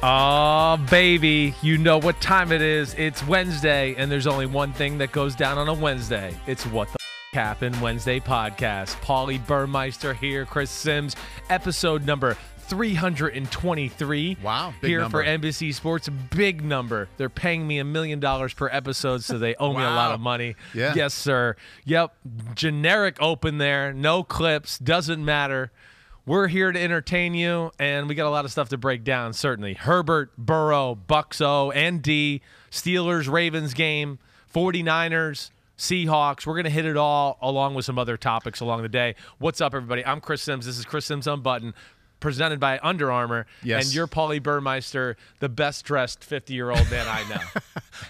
Oh, baby, you know what time it is. It's Wednesday, and there's only one thing that goes down on a Wednesday. It's What the Happened Wednesday podcast. Paulie Burmeister here, Chris Sims, episode number 323. Wow, big here number. for NBC Sports. Big number. They're paying me $1 million per episode, so they owe me a lot of money. Yeah. Yes, sir. Yep. Generic open there. No clips. Doesn't matter. We're here to entertain you, and we got a lot of stuff to break down, certainly. Herbert, Burrow, Bucks O, and D, Steelers, Ravens game, 49ers, Seahawks. We're going to hit it all along with some other topics along the day. What's up, everybody? I'm Chris Sims. This is Chris Sims Unbuttoned, presented by Under Armour. Yes. And you're Paulie Burmeister, the best-dressed 50-year-old man I know.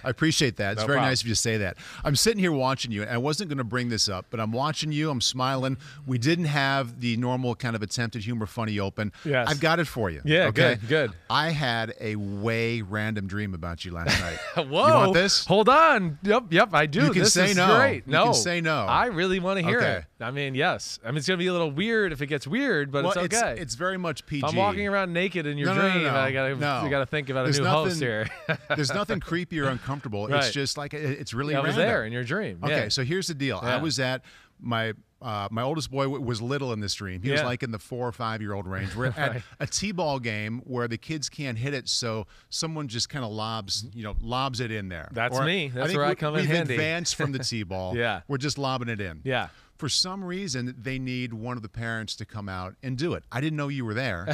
I appreciate that. It's No very problem. nice of you to say that. I'm sitting here watching you, and I wasn't going to bring this up, but I'm watching you. I'm smiling. We didn't have the normal kind of attempted humor funny open. Yes. I've got it for you. Yeah, okay? good. I had a way random dream about you last night. Whoa. You want this? Hold on. Yep, I do. You can this say is no. great. You No. can say no. I really want to hear Okay. it. I mean, yes. I mean, it's going to be a little weird if it gets weird, but Well, it's okay. It's very much PG. If I'm walking around naked in your No, no, dream, no, no. I gotta, No. you got to think about There's a new host nothing- here. There's nothing creepy or uncomfortable. It's Right. just like it's really I was random. there in your dream. Okay, Yeah. so here's the deal. Yeah. I was at my oldest boy was little in this dream. He was Yeah. like in the 4 or 5 year old range. We're at Right. a t-ball game where the kids can't hit it, so someone just kind of lobs it in there. That's me. That's think where I come in we've handy. advanced from the t-ball. Yeah. We're just lobbing it in. Yeah. For some reason, they need one of the parents to come out and do it. I didn't know you were there.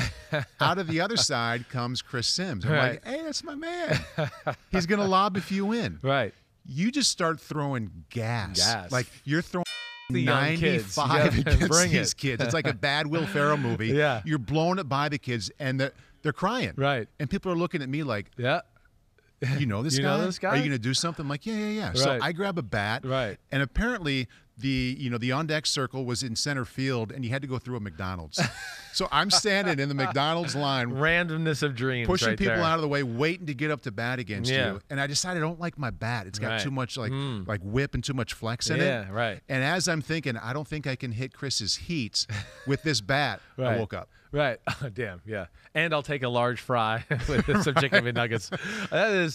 Out of the other side comes Chris Sims. I'm Right. like, hey, that's my man. He's going to lob a few in. Right. You just start throwing gas. Gas. Like you're throwing The young kids. 95 You gotta against bring these it. kids. It's like a bad Will Ferrell movie. Yeah. You're blowing it by the kids, and they're crying. Right. And people are looking at me like, Yeah. you know this You guy? know this guy? Are you going to do something? I'm like, yeah. So Right. I grab a bat. Right. And apparently the on deck circle was in center field, and you had to go through a McDonald's. So I'm standing in the McDonald's line, Randomness of dreams. pushing right people there. out of the way, waiting to get up to bat against Yeah. you. And I decided I don't like my bat. It's got Right. too much like whip and too much flex in it. Yeah, right. And as I'm thinking, I don't think I can hit Chris's heat with this bat, I Right. woke up. Right. Oh, damn. Yeah. And I'll take a large fry with some chicken McNuggets.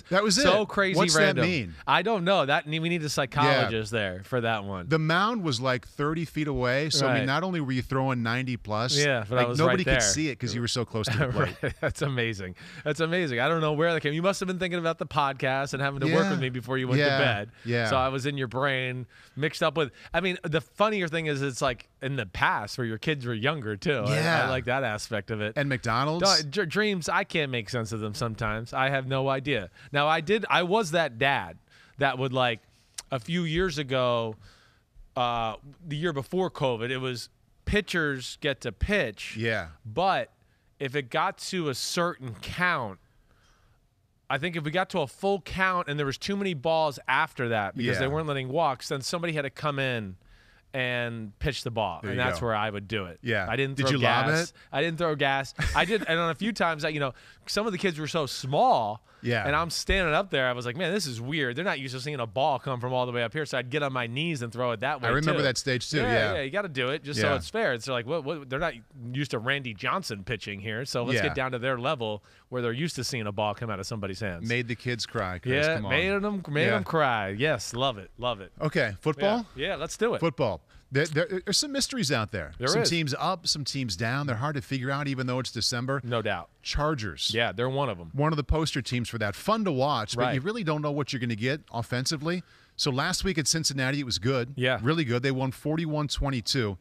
That was so it. crazy What's that random. mean? I don't know. We need a psychologist there for that one. The mound was like 30 feet away. So, I Right. mean, not only were you throwing 90 plus, Yeah, but I like, was nobody right could there. see it because you were so close to the plate. Right. That's amazing. That's amazing. I don't know where that came. You must have been thinking about the podcast and having to work Yeah. with me before you went to Yeah. bed. Yeah. So I was in your brain mixed up with. I mean, the funnier thing is, it's like in the past where your kids were younger too. Yeah. I like that aspect of it. And McDonald's? Dreams, I can't make sense of them sometimes. I have no idea. Now, I was that dad that would, like, a few years ago, the year before COVID, it was pitchers get to pitch. Yeah. But if it got to a certain count, I think if we got to a full count and there was too many balls after that because Yeah. they weren't letting walks, then somebody had to come in and pitch the ball, There and you that's go. where I would do it. Yeah. I didn't Did throw you lob gas. it? I didn't throw gas. I did, and on a few times, some of the kids were so small. Yeah. And I'm standing up there. I was like, man, this is weird. They're not used to seeing a ball come from all the way up here, so I'd get on my knees and throw it that way. I remember too. that stage too. Yeah, Yeah. you got to do it just so Yeah. it's fair. It's like, what? They're not used to Randy Johnson pitching here, so let's Yeah. get down to their level where they're used to seeing a ball come out of somebody's hands. Made the kids cry, Chris. yeah, Come on. made Yeah. them cry. Yes, love it. Okay, football? Yeah, let's do it. Football. There's some mysteries out there. There some is. teams up, some teams down. They're hard to figure out, even though it's December. No doubt. Chargers. Yeah, they're one of them. One of the poster teams for that. Fun to watch, but Right. you really don't know what you're going to get offensively. So last week at Cincinnati, it was good. Yeah. Really good. They won 41-22.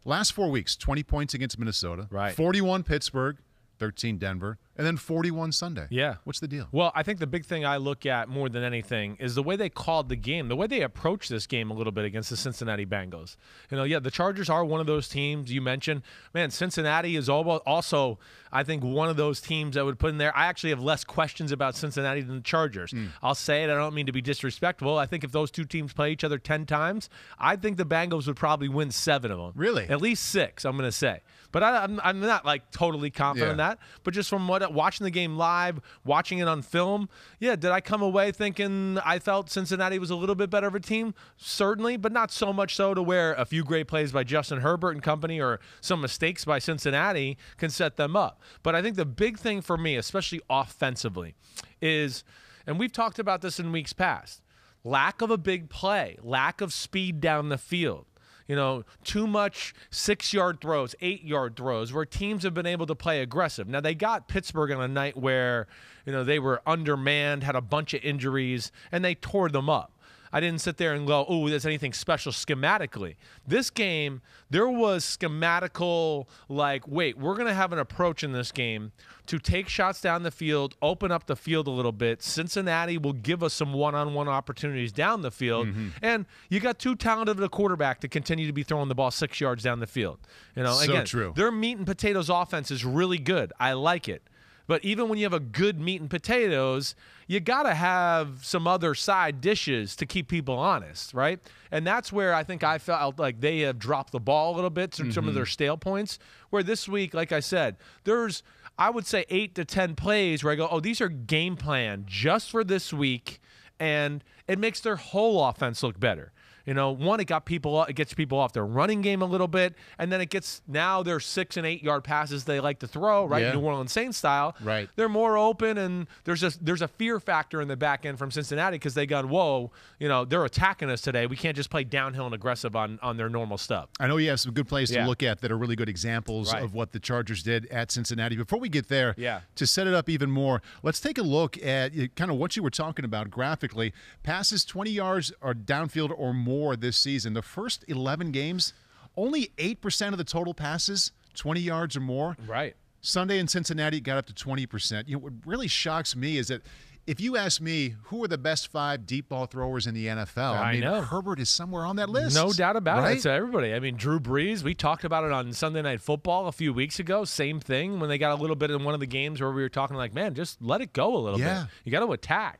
Last 4 weeks, 20 points against Minnesota. Right. 41 Pittsburgh, 13 Denver, and then 41 Sunday. Yeah. What's the deal? Well, I think the big thing I look at more than anything is the way they called the game, the way they approached this game a little bit against the Cincinnati Bengals. The Chargers are one of those teams you mentioned. Man, Cincinnati is also, I think, one of those teams that would put in there. I actually have less questions about Cincinnati than the Chargers. I'll say it. I don't mean to be disrespectful. I think if those two teams play each other 10 times, I think the Bengals would probably win 7 of them. Really? At least 6, I'm going to say. But I'm not, like, totally confident in Yeah. that. But just from watching the game live, watching it on film, yeah, did I come away thinking I felt Cincinnati was a little bit better of a team? Certainly, but not so much so to where a few great plays by Justin Herbert and company or some mistakes by Cincinnati can set them up. But I think the big thing for me, especially offensively, is, and we've talked about this in weeks past, lack of a big play, lack of speed down the field. You know, too much 6-yard throws, 8-yard throws, where teams have been able to play aggressive. Now, they got Pittsburgh on a night where, you know, they were undermanned, had a bunch of injuries, and they tore them up. I didn't sit there and go, oh, there's anything special schematically. This game, there was schematical, like, wait, we're going to have an approach in this game to take shots down the field, open up the field a little bit. Cincinnati will give us some one-on-one opportunities down the field. And you got too talented of a quarterback to continue to be throwing the ball 6 yards down the field. You know, So again, true. their meat and potatoes offense is really good. I like it. But even when you have a good meat and potatoes, you got to have some other side dishes to keep people honest, right? And that's where I think I felt like they have dropped the ball a little bit to some of their stale points, where this week, like I said, there's, I would say, 8 to 10 plays where I go, oh, these are game plan just for this week, and it makes their whole offense look better. You know, one, it gets people off their running game a little bit, and then it gets now their 6 and 8 yard passes they like to throw, right? Yeah. New Orleans Saints style. Right. They're more open, and there's a fear factor in the back end from Cincinnati because they gone, whoa, you know, they're attacking us today. We can't just play downhill and aggressive on their normal stuff. I know you have some good plays to Yeah. look at that are really good examples Right. of what the Chargers did at Cincinnati. Before we get there, Yeah. to set it up even more, let's take a look at kind of what you were talking about graphically. Passes 20 yards or downfield or more this season. The first 11 games, only 8% of the total passes, 20 yards or more. Right. Sunday in Cincinnati got up to 20%. You know, what really shocks me is that if you ask me who are the best 5 deep ball throwers in the NFL, I mean, know. Herbert is somewhere on that list. No doubt about right? it. So everybody. I mean, Drew Brees, we talked about it on Sunday Night Football a few weeks ago. Same thing when they got a little bit in one of the games where we were talking like, man, just let it go a little Yeah. bit. You got to attack.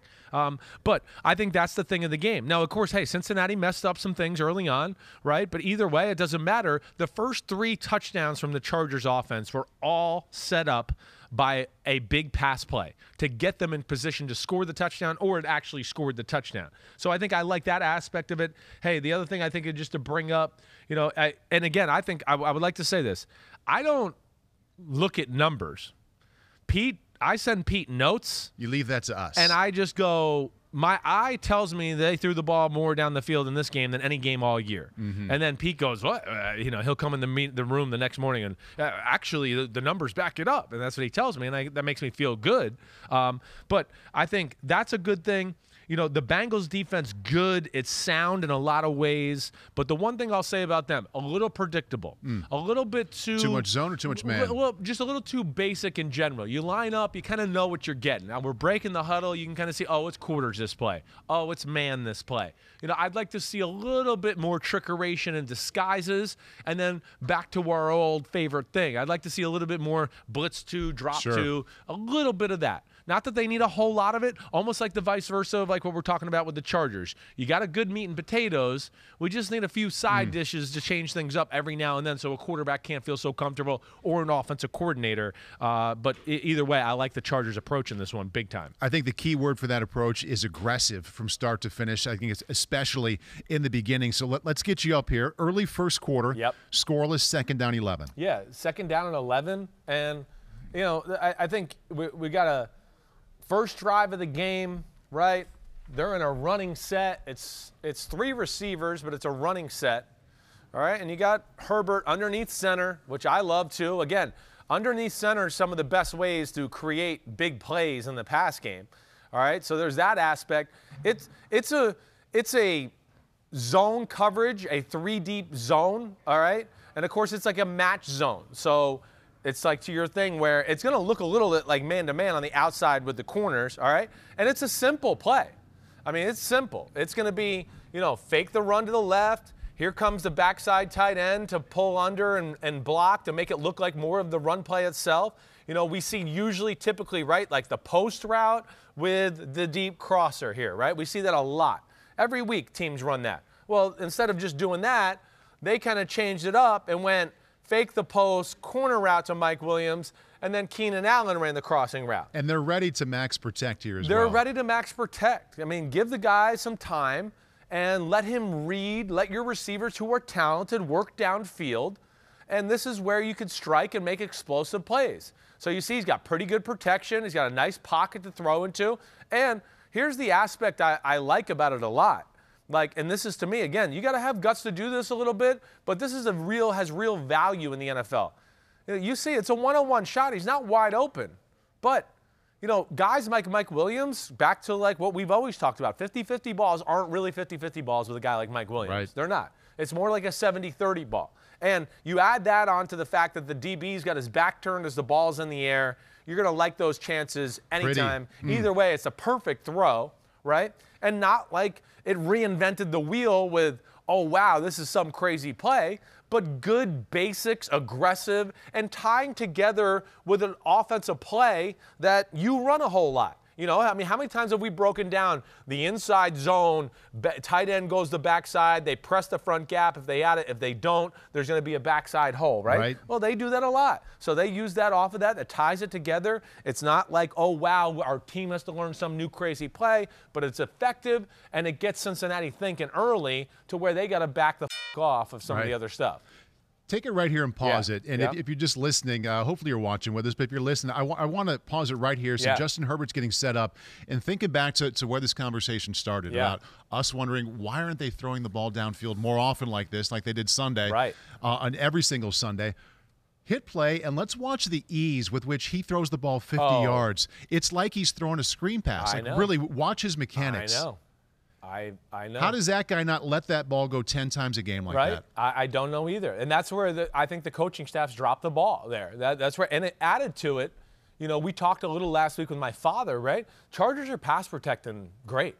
But I think that's the thing of the game. Now, of course, hey, Cincinnati messed up some things early on, right? But either way, it doesn't matter. The first 3 touchdowns from the Chargers offense were all set up by a big pass play to get them in position to score the touchdown, or it actually scored the touchdown. So I think I like that aspect of it. Hey, the other thing I think is just to bring up, you know, and again, I think I would like to say this. I don't look at numbers. I send Pete notes. You leave that to us. And I just go, my eye tells me they threw the ball more down the field in this game than any game all year. And then Pete goes, what? You know, he'll come in the room the next morning and actually the numbers back it up. And that's what he tells me. And that makes me feel good. But I think that's a good thing. You know, the Bengals defense, good. It's sound in a lot of ways. But the one thing I'll say about them, a little predictable. A little bit too much zone or too much man? Well, just a little too basic in general. You line up, you kind of know what you're getting. Now, we're breaking the huddle. You can kind of see, oh, it's quarters this play. Oh, it's man this play. You know, I'd like to see a little bit more trickeration and disguises, and then back to our old favorite thing. I'd like to see a little bit more blitz 2, drop 2, a little bit of that. Not that they need a whole lot of it, almost like the vice versa of like what we're talking about with the Chargers. You got a good meat and potatoes. We just need a few side dishes to change things up every now and then so a quarterback can't feel so comfortable, or an offensive coordinator. But either way, I like the Chargers' approach in this one big time. I think the key word for that approach is aggressive from start to finish. I think it's especially in the beginning. So let's get you up here. Early first quarter, Yep. Scoreless, second down 11. Yeah, second down and 11. And, you know, I think we got a first drive of the game, right? They're in a running set. It's 3 receivers, but it's a running set. All right, and you got Herbert underneath center, which I love too. Again, underneath center is some of the best ways to create big plays in the pass game. All right, so there's that aspect. It's a zone coverage, a 3-deep zone, all right? And, of course, it's like a match zone. So it's like to your thing where it's going to look a little bit like man-to-man on the outside with the corners, all right? And it's a simple play. I mean, it's simple. It's going to be, you know, fake the run to the left. Here comes the backside tight end to pull under and block to make it look like more of the run play itself. You know, we see usually typically, right, like the post route with the deep crosser here, right? We see that a lot. Every week teams run that. Well, instead of just doing that, they kind of changed it up and went fake the post, corner route to Mike Williams, and then Keenan Allen ran the crossing route. And they're ready to max protect here as well. They're ready to max protect. I mean, give the guy some time and let him read, let your receivers who are talented work downfield, and this is where you could strike and make explosive plays. So you see he's got pretty good protection. He's got a nice pocket to throw into. And here's the aspect I like about it a lot. And this is, to me, again, you got to have guts to do this a little bit, but this is has real value in the NFL. You see, it's a one-on-one shot. He's not wide open. But, guys like Mike Williams, back to what we've always talked about, 50-50 balls aren't really 50-50 balls with a guy like Mike Williams. Right. They're not. It's more like a 70-30 ball. And you add that on to the fact that the DB's got his back turned as the ball's in the air. You're going to like those chances anytime. Either way, it's a perfect throw, right? And not like it reinvented the wheel with, oh, wow, this is some crazy play, but good basics, aggressive, and tying together with an offensive play that you run a whole lot. How many times have we broken down the inside zone, tight end goes the backside, they press the front gap if they add it, if they don't, there's going to be a backside hole, right? Well, they do that a lot. So they use that off of that ties it together. It's not like, oh, wow, our team has to learn some new crazy play, but it's effective, and it gets Cincinnati thinking early to where they got to back the off of some of the other stuff. Take it right here and pause it. And if you're just listening, hopefully you're watching with us, but if you're listening, I want to pause it right here. So Justin Herbert's getting set up and thinking back to where this conversation started about us wondering, why aren't they throwing the ball downfield more often like this, like they did Sunday, on every single Sunday? Hit play, and let's watch the ease with which he throws the ball 50 yards. It's like he's throwing a screen pass. Really, watch his mechanics. I know. I know. How does that guy not let that ball go 10 times a game like that? I don't know either. And that's where I think the coaching staff's dropped the ball there. That's where, and it added to it. We talked a little last week with my father, right? Chargers are pass protecting great.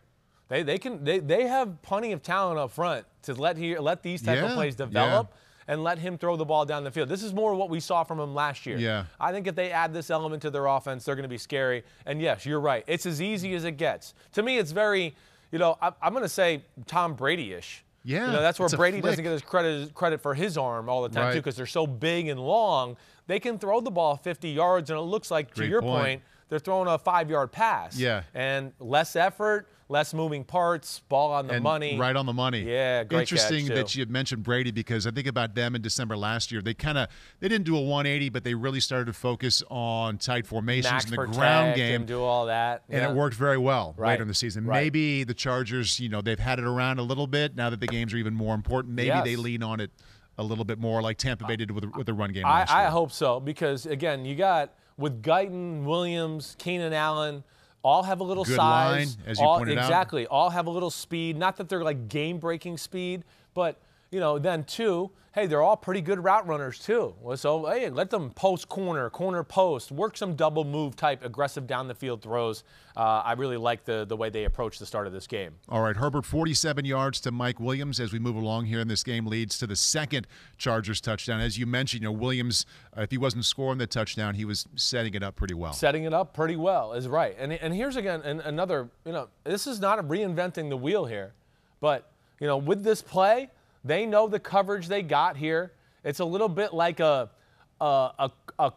They have plenty of talent up front to let these type of plays develop and let him throw the ball down the field. This is more what we saw from him last year. Yeah. I think if they add this element to their offense, they're going to be scary. And yes, you're right. It's as easy as it gets. To me, it's very, I'm going to say Tom Brady-ish. Yeah. That's where Brady doesn't get his credit for his arm all the time, too, because they're so big and long. They can throw the ball 50 yards, and it looks like, to your point, they're throwing a 5-yard pass. Yeah. And less effort, less moving parts, ball on the money. Right on the money. Yeah, great Interesting catch, that you had mentioned Brady, because I think about them in December last year. They didn't do a 180, but they really started to focus on tight formations in the ground game. And do all that. And it worked very well later in the season. Right. Maybe the Chargers, they've had it around a little bit. Now that the games are even more important, maybe they lean on it a little bit more like Tampa Bay did with the run game last year. I hope so, because, again, you got with Guyton, Williams, Keenan Allen, all have a little good size. Line, as you pointed out. Exactly. All have a little speed. Not that they're like game-breaking speed, but, then too, hey, they're all pretty good route runners too. So, hey, let them post corner post, work some double move type aggressive down the field throws. I really like the way they approach the start of this game. All right, Herbert, 47 yards to Mike Williams as we move along here in this game, leads to the second Chargers touchdown. As you mentioned, Williams, if he wasn't scoring the touchdown, he was setting it up pretty well. Setting it up pretty well is right. And here's again another, this is not reinventing the wheel here, but with this play, they know the coverage they got here. It's a little bit like a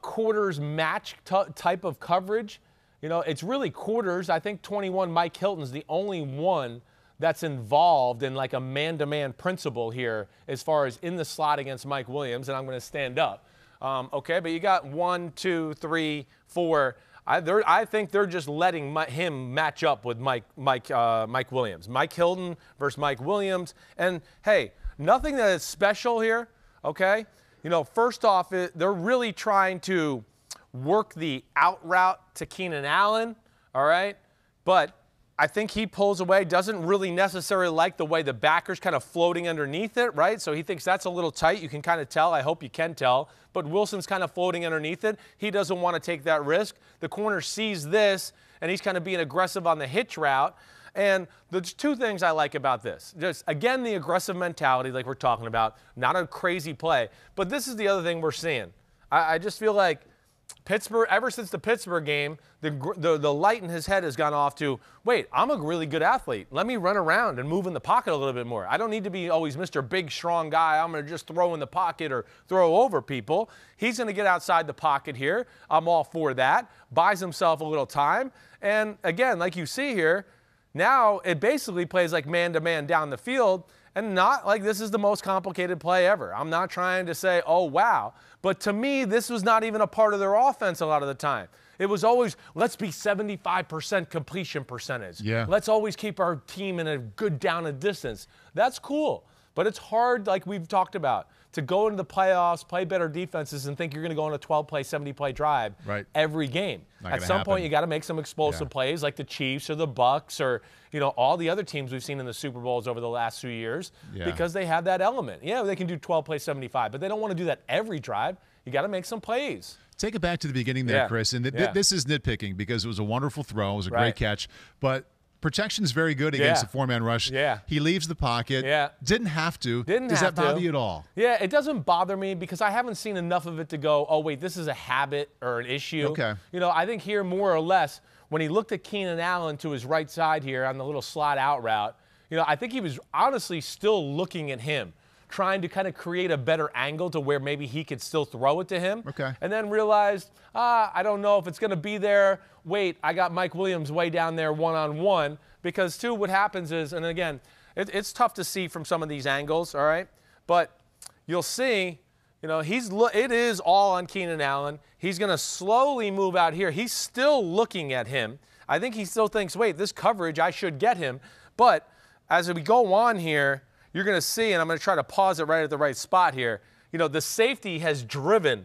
quarters match type of coverage. It's really quarters. I think 21, Mike Hilton's the only one that's involved in like a man-to-man principle here as far as in the slot against Mike Williams, and I'm going to stand up. Okay, but you got 1, 2, 3, 4. I think they're just letting him match up with Mike Williams. Mike Hilton versus Mike Williams. And, hey, nothing that is special here, okay? First off, they're really trying to work the out route to Keenan Allen, all right? But I think he pulls away, doesn't really necessarily like the way the backer's kind of floating underneath it, right? So he thinks that's a little tight. You can kind of tell. I hope you can tell. But Wilson's kind of floating underneath it. He doesn't want to take that risk. The corner sees this, and he's kind of being aggressive on the hitch route. And there's two things I like about this. Just, again, the aggressive mentality like we're talking about, not a crazy play. But this is the other thing we're seeing. I just feel like Pittsburgh, ever since the Pittsburgh game, the light in his head has gone off to, wait, I'm a really good athlete. Let me run around and move in the pocket a little bit more. I don't need to be always Mr. Big, strong guy. I'm going to just throw in the pocket or throw over people. He's going to get outside the pocket here. I'm all for that. Buys himself a little time. And again, like you see here, now it basically plays like man-to-man down the field, and not like this is the most complicated play ever. I'm not trying to say, oh, wow. But to me, this was not even a part of their offense a lot of the time. It was always, let's be 75% completion percentage. Yeah. Let's always keep our team in a good down and distance. That's cool. But it's hard, like we've talked about, to go into the playoffs, play better defenses, and think you're going to go on a 12-play, 70-play drive every game. At some point, you got to make some explosive plays like the Chiefs or the Bucks or all the other teams we've seen in the Super Bowls over the last few years because they have that element. Yeah, they can do 12-play, 75, but they don't want to do that every drive. You got to make some plays. Take it back to the beginning there, Chris. And this is nitpicking because it was a wonderful throw. It was a great catch. But protection is very good against a four-man rush. Yeah. He leaves the pocket. Yeah. Didn't have to. Does that bother you at all? Yeah, it doesn't bother me because I haven't seen enough of it to go, oh, wait, this is a habit or an issue. Okay. I think here more or less when he looked at Keenan Allen to his right side here on the little slot out route, I think he was honestly still looking at him, trying to kind of create a better angle to where maybe he could still throw it to him. Okay. And then realized, I don't know if it's going to be there. Wait, I got Mike Williams way down there one-on-one. Because, too, what happens is, and again, it's tough to see from some of these angles, all right? But you'll see, it is all on Keenan Allen. He's going to slowly move out here. He's still looking at him. I think he still thinks, wait, this coverage, I should get him. But as we go on here, you're going to see, and I'm going to try to pause it right at the right spot here, the safety has driven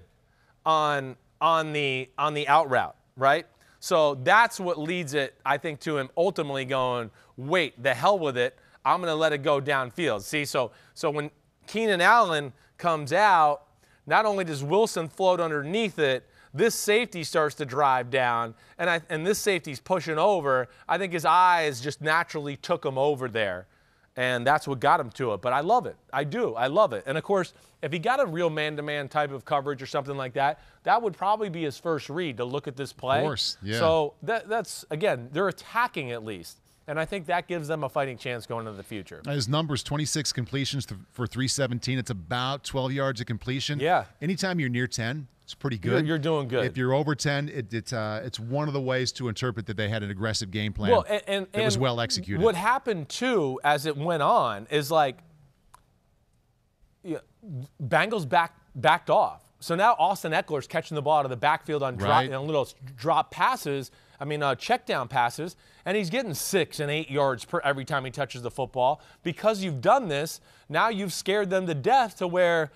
on the out route, right? So that's what leads it, I think, to him ultimately going, wait, the hell with it. I'm going to let it go downfield. See, so when Keenan Allen comes out, not only does Wilson float underneath it, this safety starts to drive down, and this safety's pushing over. I think his eyes just naturally took him over there, and that's what got him to it. But I love it. I do. I love it. And, of course, if he got a real man-to-man type of coverage or something like that, that would probably be his first read to look at this play. Of course, yeah. So that's, again, they're attacking at least. And I think that gives them a fighting chance going into the future. His numbers, 26 completions for 317. It's about 12 yards of completion. Yeah. Anytime you're near 10, it's pretty good. You're doing good. If you're over 10, it's one of the ways to interpret that they had an aggressive game plan. Well, and it was well executed. What happened, too, as it went on is like Bengals backed off. So now Austin Eckler's catching the ball out of the backfield on little drop passes. Check down passes, and he's getting 6 and 8 yards per every time he touches the football. Because you've done this, now you've scared them to death to where,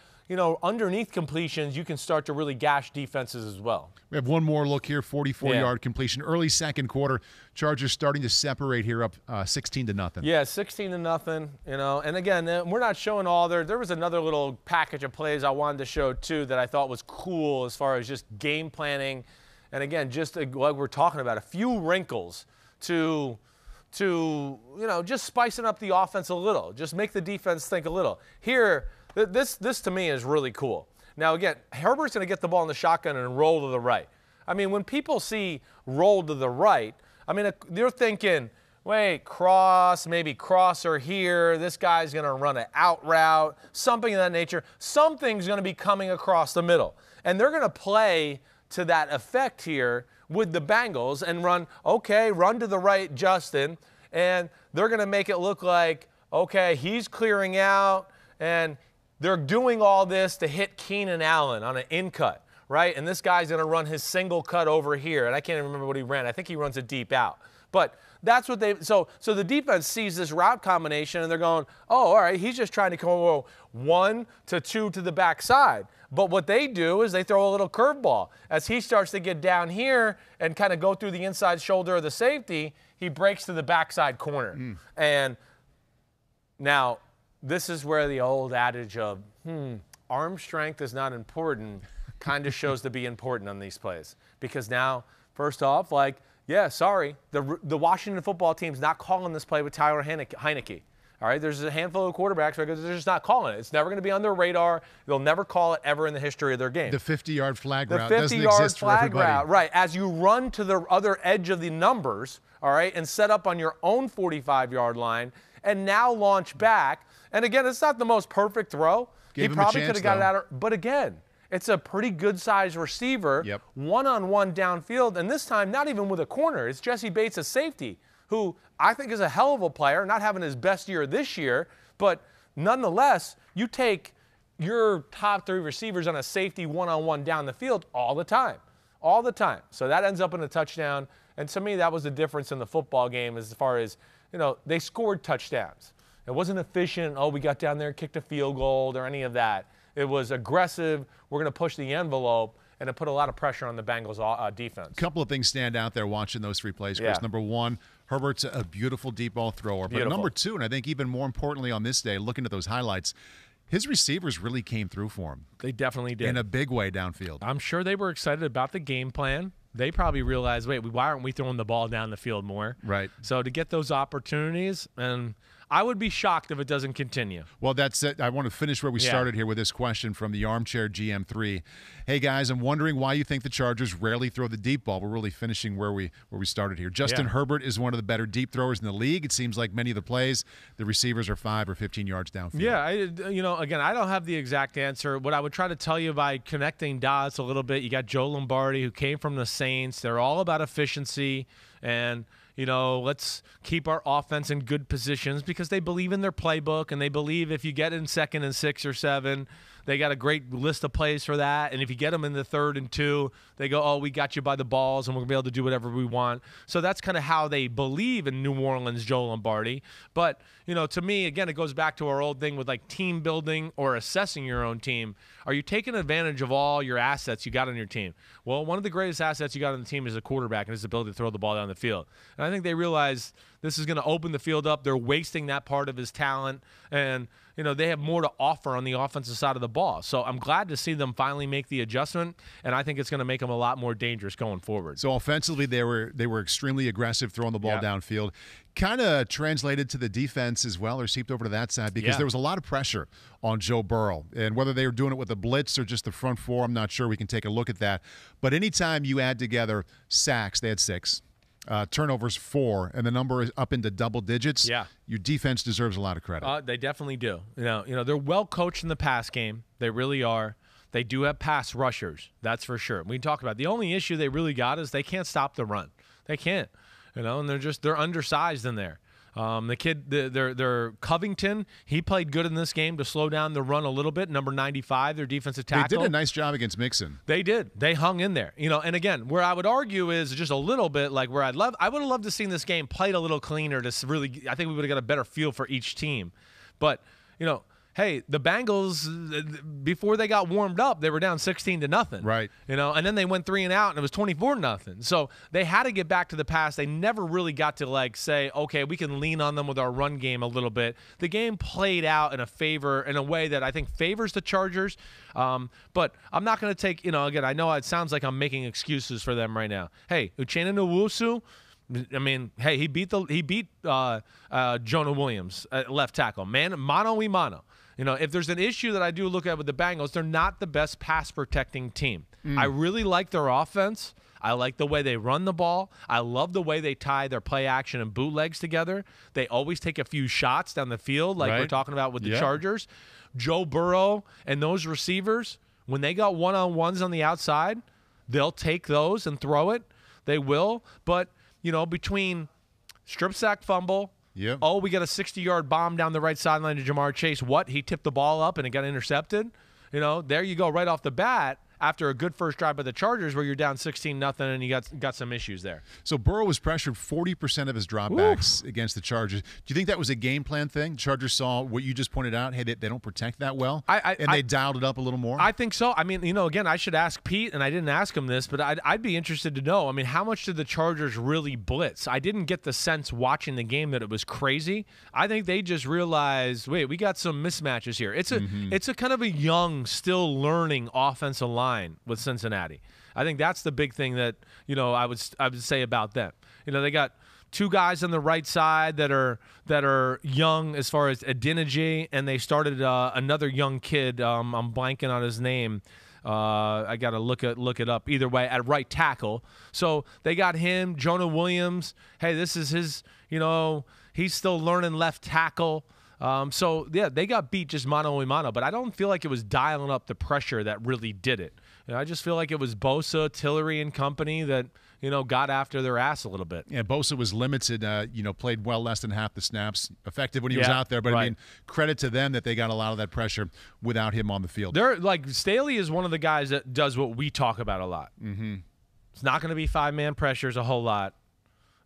underneath completions, you can start to really gash defenses as well. We have one more look here, 44-yard completion. Early second quarter, Chargers starting to separate here up 16-0. Yeah, 16-0, And again, we're not showing all there was another little package of plays I wanted to show, too, that I thought was cool as far as just game planning. And again, just like we're talking about, a few wrinkles to just spicing up the offense a little. Just make the defense think a little. Here, this to me is really cool. Now, again, Herbert's going to get the ball in the shotgun and roll to the right. When people see roll to the right, they're thinking, wait, maybe crosser here. This guy's going to run an out route, something of that nature. Something's going to be coming across the middle. And they're going to play to that effect here with the Bengals and run to the right, Justin. And they're going to make it look like, okay, he's clearing out, and they're doing all this to hit Keenan Allen on an in cut, right? And this guy's going to run his single cut over here. And I can't even remember what he ran. I think he runs a deep out. But that's what so the defense sees this route combination, and they're going, oh, all right, he's just trying to go 1 to 2 to the backside. But what they do is they throw a little curveball. As he starts to get down here and kind of go through the inside shoulder of the safety, he breaks to the backside corner. And now this is where the old adage of, arm strength is not important kind of shows to be important on these plays. Because now, first off, the Washington football team's not calling this play with Tyler Heineke. All right, there's a handful of quarterbacks because they're just not calling it. It's never going to be on their radar. They'll never call it ever in the history of their game. The 50-yard flag route the doesn't 50-yard exist for flag everybody. route, right? As you run to the other edge of the numbers, all right, and set up on your own 45-yard line, and now launch back. And again, it's not the most perfect throw. Gave he him a probably chance, could have got it though. out. But again, it's a pretty good-sized receiver, Yep. one-on-one downfield, and this time not even with a corner. It's Jesse Bates, a safety, who I think is a hell of a player, not having his best year this year, but nonetheless, you take your top 3 receivers on a safety one-on-one down the field all the time. All the time. So that ends up in a touchdown. And to me, that was the difference in the football game as far as, they scored touchdowns. It wasn't efficient, we got down there and kicked a field goal or any of that. It was aggressive. We're going to push the envelope, and it put a lot of pressure on the Bengals defense. A couple of things stand out there watching those 3 plays, Chris. Yeah. Number 1, Herbert's a beautiful deep ball thrower. Beautiful. But number 2, and I think even more importantly on this day, looking at those highlights, his receivers really came through for him. They definitely did. In a big way downfield. I'm sure they were excited about the game plan. They probably realized, wait, why aren't we throwing the ball down the field more? Right. So to get those opportunities, and I would be shocked if it doesn't continue. Well, that's it. I want to finish where we started here with this question from the Armchair GM3. Hey, guys, I'm wondering why you think the Chargers rarely throw the deep ball. We're really finishing where we started here. Justin Herbert is one of the better deep throwers in the league. It seems like many of the plays, the receivers are 5 or 15 yards downfield. Yeah, again, I don't have the exact answer. What I would try to tell you by connecting dots a little bit, you got Joe Lombardi, who came from the Saints. They're all about efficiency and let's keep our offense in good positions because they believe in their playbook and they believe if you get in 2nd and 6 or 7, they got a great list of plays for that. And if you get them in the 3rd and 2, they go, we got you by the balls and we're going to be able to do whatever we want. So that's kind of how they believe in New Orleans, Joe Lombardi. But, to me, again, it goes back to our old thing with like team building or assessing your own team. Are you taking advantage of all your assets you got on your team? Well, one of the greatest assets you got on the team is a quarterback and his ability to throw the ball down the field. And I think they realize this is going to open the field up. They're wasting that part of his talent. And, they have more to offer on the offensive side of the ball. So I'm glad to see them finally make the adjustment, and I think it's going to make them a lot more dangerous going forward. So offensively, they were extremely aggressive throwing the ball downfield. Kind of translated to the defense as well, or seeped over to that side because there was a lot of pressure on Joe Burrow. And whether they were doing it with the blitz or just the front 4, I'm not sure. We can take a look at that. But anytime you add together sacks, they had 6. Turnovers 4, and the number is up into double digits. Yeah. Your defense deserves a lot of credit. They definitely do. They're well coached in the pass game. They really are. They do have pass rushers. That's for sure. We talk about the only issue they really got is they can't stop the run. They can't. And they're undersized in there. The kid, their Covington, he played good in this game to slow down the run a little bit. Number 95, their defensive tackle. They did a nice job against Mixon. They did. They hung in there. And again, where I would argue is just a little bit like where I would have loved to see this game played a little cleaner to really, I think we would have got a better feel for each team. But, hey, the Bengals, before they got warmed up, they were down 16-0. Right. And then they went 3 and out, and it was 24-0. So they had to get back to the pass. They never really got to say, okay, we can lean on them with our run game a little bit. The game played out in a way that I think favors the Chargers. But I'm not going to take, again, I know it sounds like I'm making excuses for them right now. Hey, Uchenna Nwosu, I mean, hey, he beat Jonah Williams at left tackle. Mano y mano. If there's an issue that I do look at with the Bengals, they're not the best pass protecting team. I really like their offense. I like the way they run the ball. I love the way they tie their play action and bootlegs together. They always take a few shots down the field like we're talking about with the Chargers. Joe Burrow and those receivers, when they got one-on-ones on the outside, they'll take those and throw it. They will. But, between strip sack fumble, yep. Oh, we got a 60-yard bomb down the right sideline to Jamar Chase. What? He tipped the ball up and it got intercepted? There you go right off the bat after a good first drive by the Chargers where you're down 16-0 and you got some issues there. So Burrow was pressured 40% of his dropbacks against the Chargers. Do you think that was a game plan thing? Chargers saw what you just pointed out. Hey, they don't protect that well, and they dialed it up a little more? I think so. I mean, again, I should ask Pete, and I didn't ask him this, but I'd be interested to know. I mean, how much did the Chargers really blitz? I didn't get the sense watching the game that it was crazy. I think they just realized, wait, we got some mismatches here. It's a kind of a young, still learning offensive line with Cincinnati. I think that's the big thing that I would say about them. They got two guys on the right side that are young as far as Adeniji, and they started another young kid. I'm blanking on his name. I got to look it up. Either way, at right tackle. So they got him, Jonah Williams. Hey, this is his, he's still learning left tackle. So, yeah, they got beat just mano a mano, but I don't feel like it was dialing up the pressure that really did it. I just feel like it was Bosa, Tillery, and company that, got after their ass a little bit. Yeah, Bosa was limited, played well less than half the snaps, effective when he was out there. But, right. I mean, credit to them that they got a lot of that pressure without him on the field. Staley is one of the guys that does what we talk about a lot. Mm-hmm. It's not going to be five-man pressures a whole lot.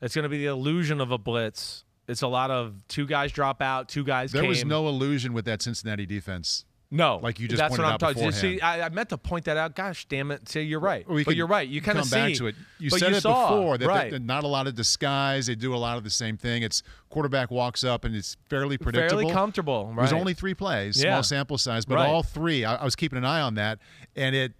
It's going to be the illusion of a blitz. It's a lot of two guys drop out, two guys There came. was no illusion with that Cincinnati defense. No, like you just that's pointed what I'm out talking. beforehand. See, I meant to point that out. Gosh, damn it! See, you're right. But you're right. You kind of come see. back to it. You but said it saw, before that right. not a lot of disguise. They do a lot of the same thing. It's quarterback walks up and it's fairly predictable. Fairly comfortable. Right. There's only 3 plays, small sample size, but all 3. I was keeping an eye on that, and it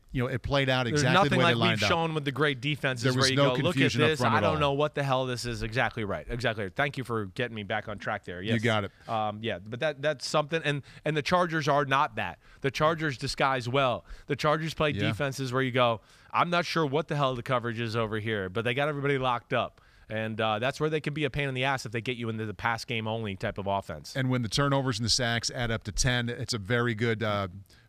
played out exactly the way they lined up. There's nothing like we've shown with the great defenses there was where you no go, look at confusion up this. front I at don't all. know what the hell this is. Exactly right. Exactly right. Thank you for getting me back on track there. Yes. You got it. But that's something. And the Chargers are not that. The Chargers disguise well. The Chargers play defenses where you go, I'm not sure what the hell the coverage is over here, but they got everybody locked up. And that's where they can be a pain in the ass if they get you into the pass game only type of offense. And when the turnovers and the sacks add up to 10, it's a very good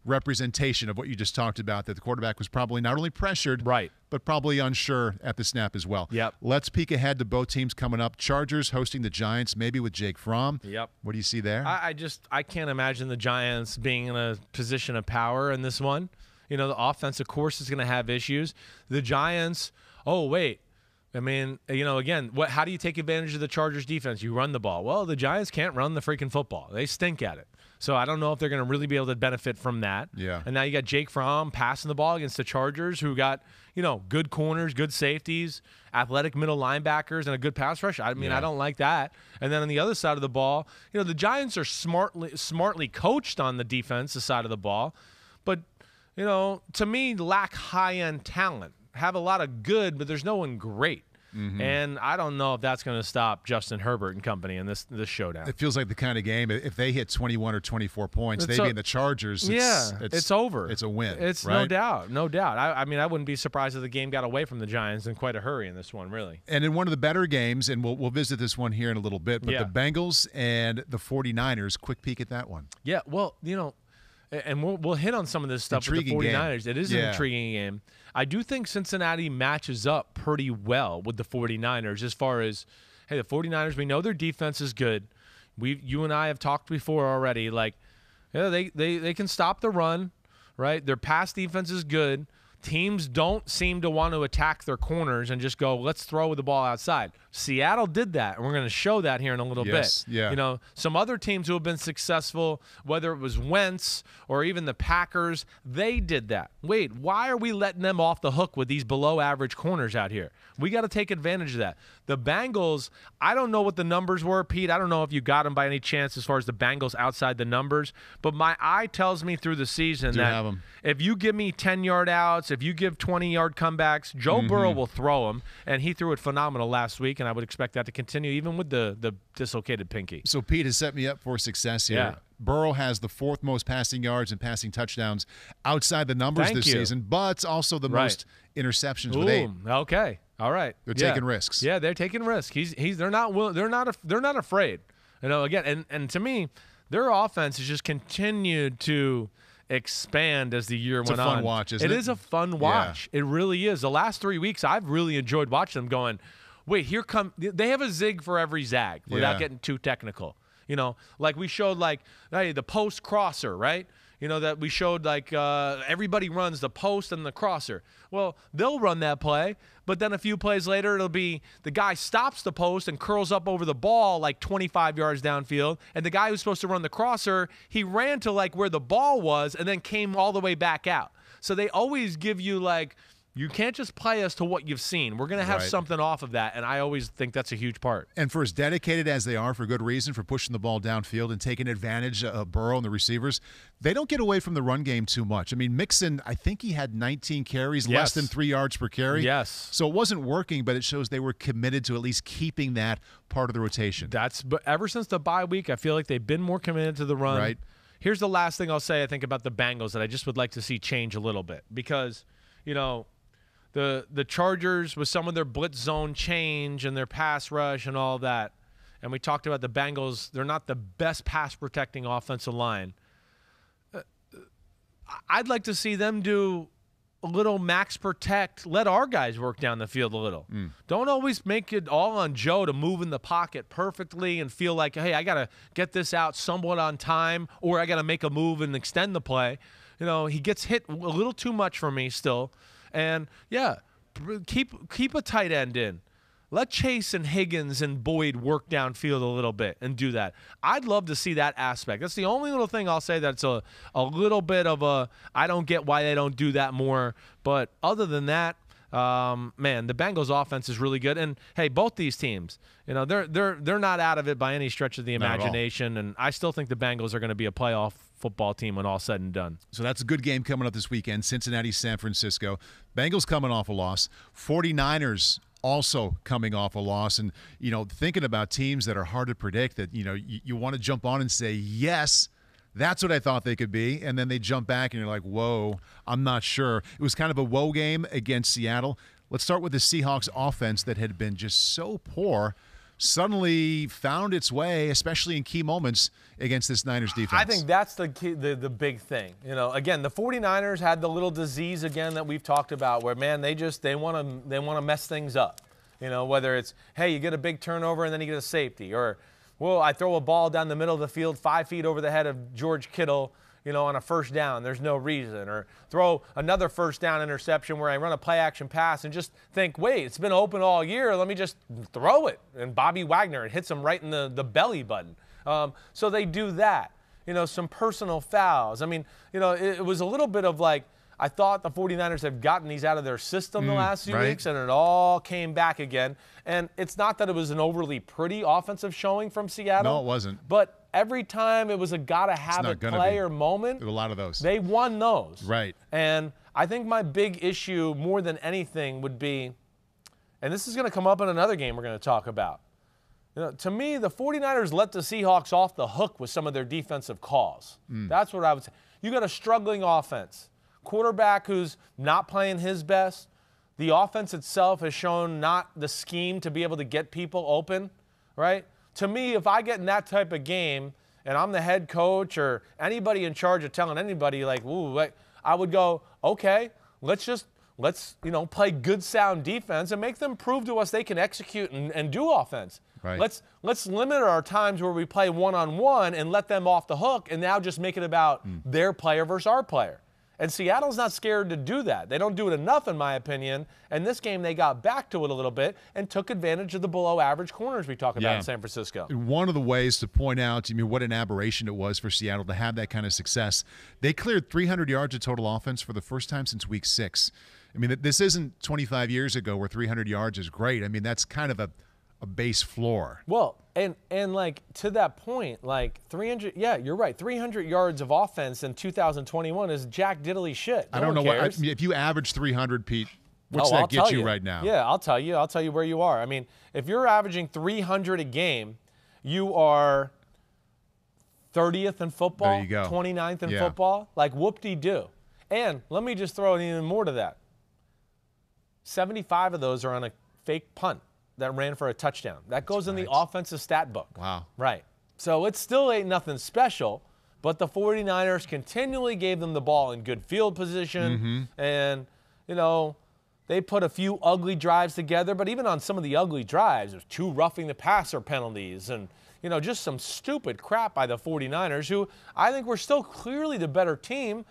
representation of what you just talked about, that the quarterback was probably not only pressured, right, but probably unsure at the snap as well. Yep. Let's peek ahead to both teams coming up. Chargers hosting the Giants, maybe with Jake Fromm. Yep. What do you see there? I can't imagine the Giants being in a position of power in this one. The offense, of course, is going to have issues. The Giants, again, how do you take advantage of the Chargers defense? You run the ball. Well, the Giants can't run the freaking football. They stink at it. So I don't know if they're going to really be able to benefit from that. Yeah. And now you got Jake Fromm passing the ball against the Chargers, who got, good corners, good safeties, athletic middle linebackers, and a good pass rush. I mean, I don't like that. And then on the other side of the ball, the Giants are smartly coached on the defensive side of the ball, but to me, lack high-end talent. Have a lot of good, but there's no one great. Mm-hmm. And I don't know if that's going to stop Justin Herbert and company in this showdown. It feels like the kind of game, if they hit 21 or 24 points, they'd be in the Chargers. It's over. It's a win. It's right? No doubt. I mean, I wouldn't be surprised if the game got away from the Giants in quite a hurry in this one, really. And in one of the better games, and we'll visit this one here in a little bit, but the Bengals and the 49ers, quick peek at that one. Yeah, well, and we'll hit on some of this stuff Intriguing with the 49ers. game. It is an intriguing game. I do think Cincinnati matches up pretty well with the 49ers as far as, hey, the 49ers, we know their defense is good. You and I have talked before already. Like, they can stop the run, right? Their pass defense is good. Teams don't seem to want to attack their corners and just go, let's throw the ball outside. Seattle did that, and we're going to show that here in a little bit. Yeah. Some other teams who have been successful, whether it was Wentz or even the Packers, they did that. Wait, why are we letting them off the hook with these below-average corners out here? We got to take advantage of that. The Bengals, I don't know what the numbers were, Pete. I don't know if you got them by any chance as far as the Bengals outside the numbers, but my eye tells me through the season that if you give me 10-yard outs, if you give 20-yard comebacks, Joe Burrow will throw them, and he threw it phenomenal last week, and I would expect that to continue even with the dislocated pinky. So Pete has set me up for success here. Yeah. Burrow has the 4th most passing yards and passing touchdowns outside the numbers this season, but also the most interceptions with 8. Okay. All right. They're taking risks. Yeah, they're taking risks. They're not afraid. Again, and to me, their offense has just continued to expand as the year went on. It's a fun watch, isn't it? It is a fun watch. It really is. The last 3 weeks, I've really enjoyed watching them going, wait, here come – they have a zig for every zag without getting too technical. Like we showed the post crosser, right? That we showed everybody runs the post and the crosser. Well, they'll run that play, but then a few plays later, it'll be the guy stops the post and curls up over the ball 25 yards downfield, and the guy who's supposed to run the crosser, he ran to where the ball was and then came all the way back out. So they always give you You can't just play us to what you've seen. We're going to have Right. something off of that, and I always think that's a huge part. And for as dedicated as they are, for good reason, for pushing the ball downfield and taking advantage of Burrow and the receivers, they don't get away from the run game too much. I mean, Mixon, I think he had 19 carries, less Yes. than 3 yards per carry. Yes. So it wasn't working, but it shows they were committed to at least keeping that part of the rotation. But ever since the bye week, I feel like they've been more committed to the run. Right. Here's the last thing I'll say, I think, about the Bengals that I just would like to see change a little bit because, you know, the Chargers with some of their blitz zone change and their pass rush and all that, and we talked about the Bengals, they're not the best pass protecting offensive line. I'd like to see them do a little max protect, let our guys work down the field a little. Don't always make it all on Joe to move in the pocket perfectly and feel like, hey, I got to get this out somewhat on time, or I got to make a move and extend the play. You know, he gets hit a little too much for me still. And, yeah, keep a tight end in. Let Chase and Higgins and Boyd work downfield a little bit and do that. I'd love to see that aspect. That's the only little thing I'll say that's a little bit of a I don't get why they don't do that more. But other than that, man, the Bengals offense is really good. And, hey, both these teams, you know, they're not out of it by any stretch of the Not at all. imagination. And I still think the Bengals are going to be a playoff football team when all said and done. So that's a good game coming up this weekend. Cincinnati, San Francisco. Bengals coming off a loss. 49ers also coming off a loss. And, you know, thinking about teams that are hard to predict that, you know, you want to jump on and say, yes, that's what I thought they could be. And then they jump back and you're like, whoa, I'm not sure. It was kind of a woe game against Seattle. Let's start with the Seahawks offense that had been just so poor. Suddenly found its way, especially in key moments against this Niners defense. I think that's the key, the big thing. You know, again, the 49ers had the little disease again that we've talked about where, man, they want to mess things up. You know, whether it's, hey, you get a big turnover and then you get a safety, or, well, I throw a ball down the middle of the field 5 feet over the head of George Kittle, you know, on a first down. There's no reason. Or throw another first down interception where I run a play-action pass and just think, wait, it's been open all year. Let me just throw it. And Bobby Wagner, it hits him right in the belly button. So they do that. You know, some personal fouls. I mean, you know, it was a little bit of like, I thought the 49ers have gotten these out of their system the last few weeks, and it all came back again. And it's not that it was an overly pretty offensive showing from Seattle. No, it wasn't. But every time it was a gotta-have-it play or moment, there were a lot of those. they won those. Right. And I think my big issue more than anything would be, and this is going to come up in another game we're going to talk about. You know, to me, the 49ers let the Seahawks off the hook with some of their defensive calls. That's what I would say. You got a struggling offense. Quarterback who's not playing his best. The offense itself has shown not the scheme to be able to get people open, right? To me, if I get in that type of game and I'm the head coach or anybody in charge of telling anybody like, ooh, like, I would go, okay, let's play good sound defense and make them prove to us they can execute and do offense. Right. Let's limit our times where we play one-on-one and let them off the hook and now just make it about their player versus our player. And Seattle's not scared to do that. They don't do it enough, in my opinion. And this game, they got back to it a little bit and took advantage of the below-average corners we talk about in San Francisco. One of the ways to point out, I mean, what an aberration it was for Seattle to have that kind of success. They cleared 300 yards of total offense for the first time since week 6. I mean, this isn't 25 years ago where 300 yards is great. I mean, that's kind of a base floor. Well, and like to that point, like 300, yeah, you're right. 300 yards of offense in 2021 is jack diddly shit. I don't know if you average 300, Pete, what's that get you right now? Yeah, I'll tell you where you are. I mean, if you're averaging 300 a game, you are 30th in football, there you go. 29th in football. Like whoop-de-doo. And let me just throw in even more to that. 75 of those are on a fake punt that ran for a touchdown. That goes in the offensive stat book. Wow. Right. So it still ain't nothing special, but the 49ers continually gave them the ball in good field position. And, you know, they put a few ugly drives together, but even on some of the ugly drives, there's 2 roughing the passer penalties and, you know, just some stupid crap by the 49ers, who I think were still clearly the better team,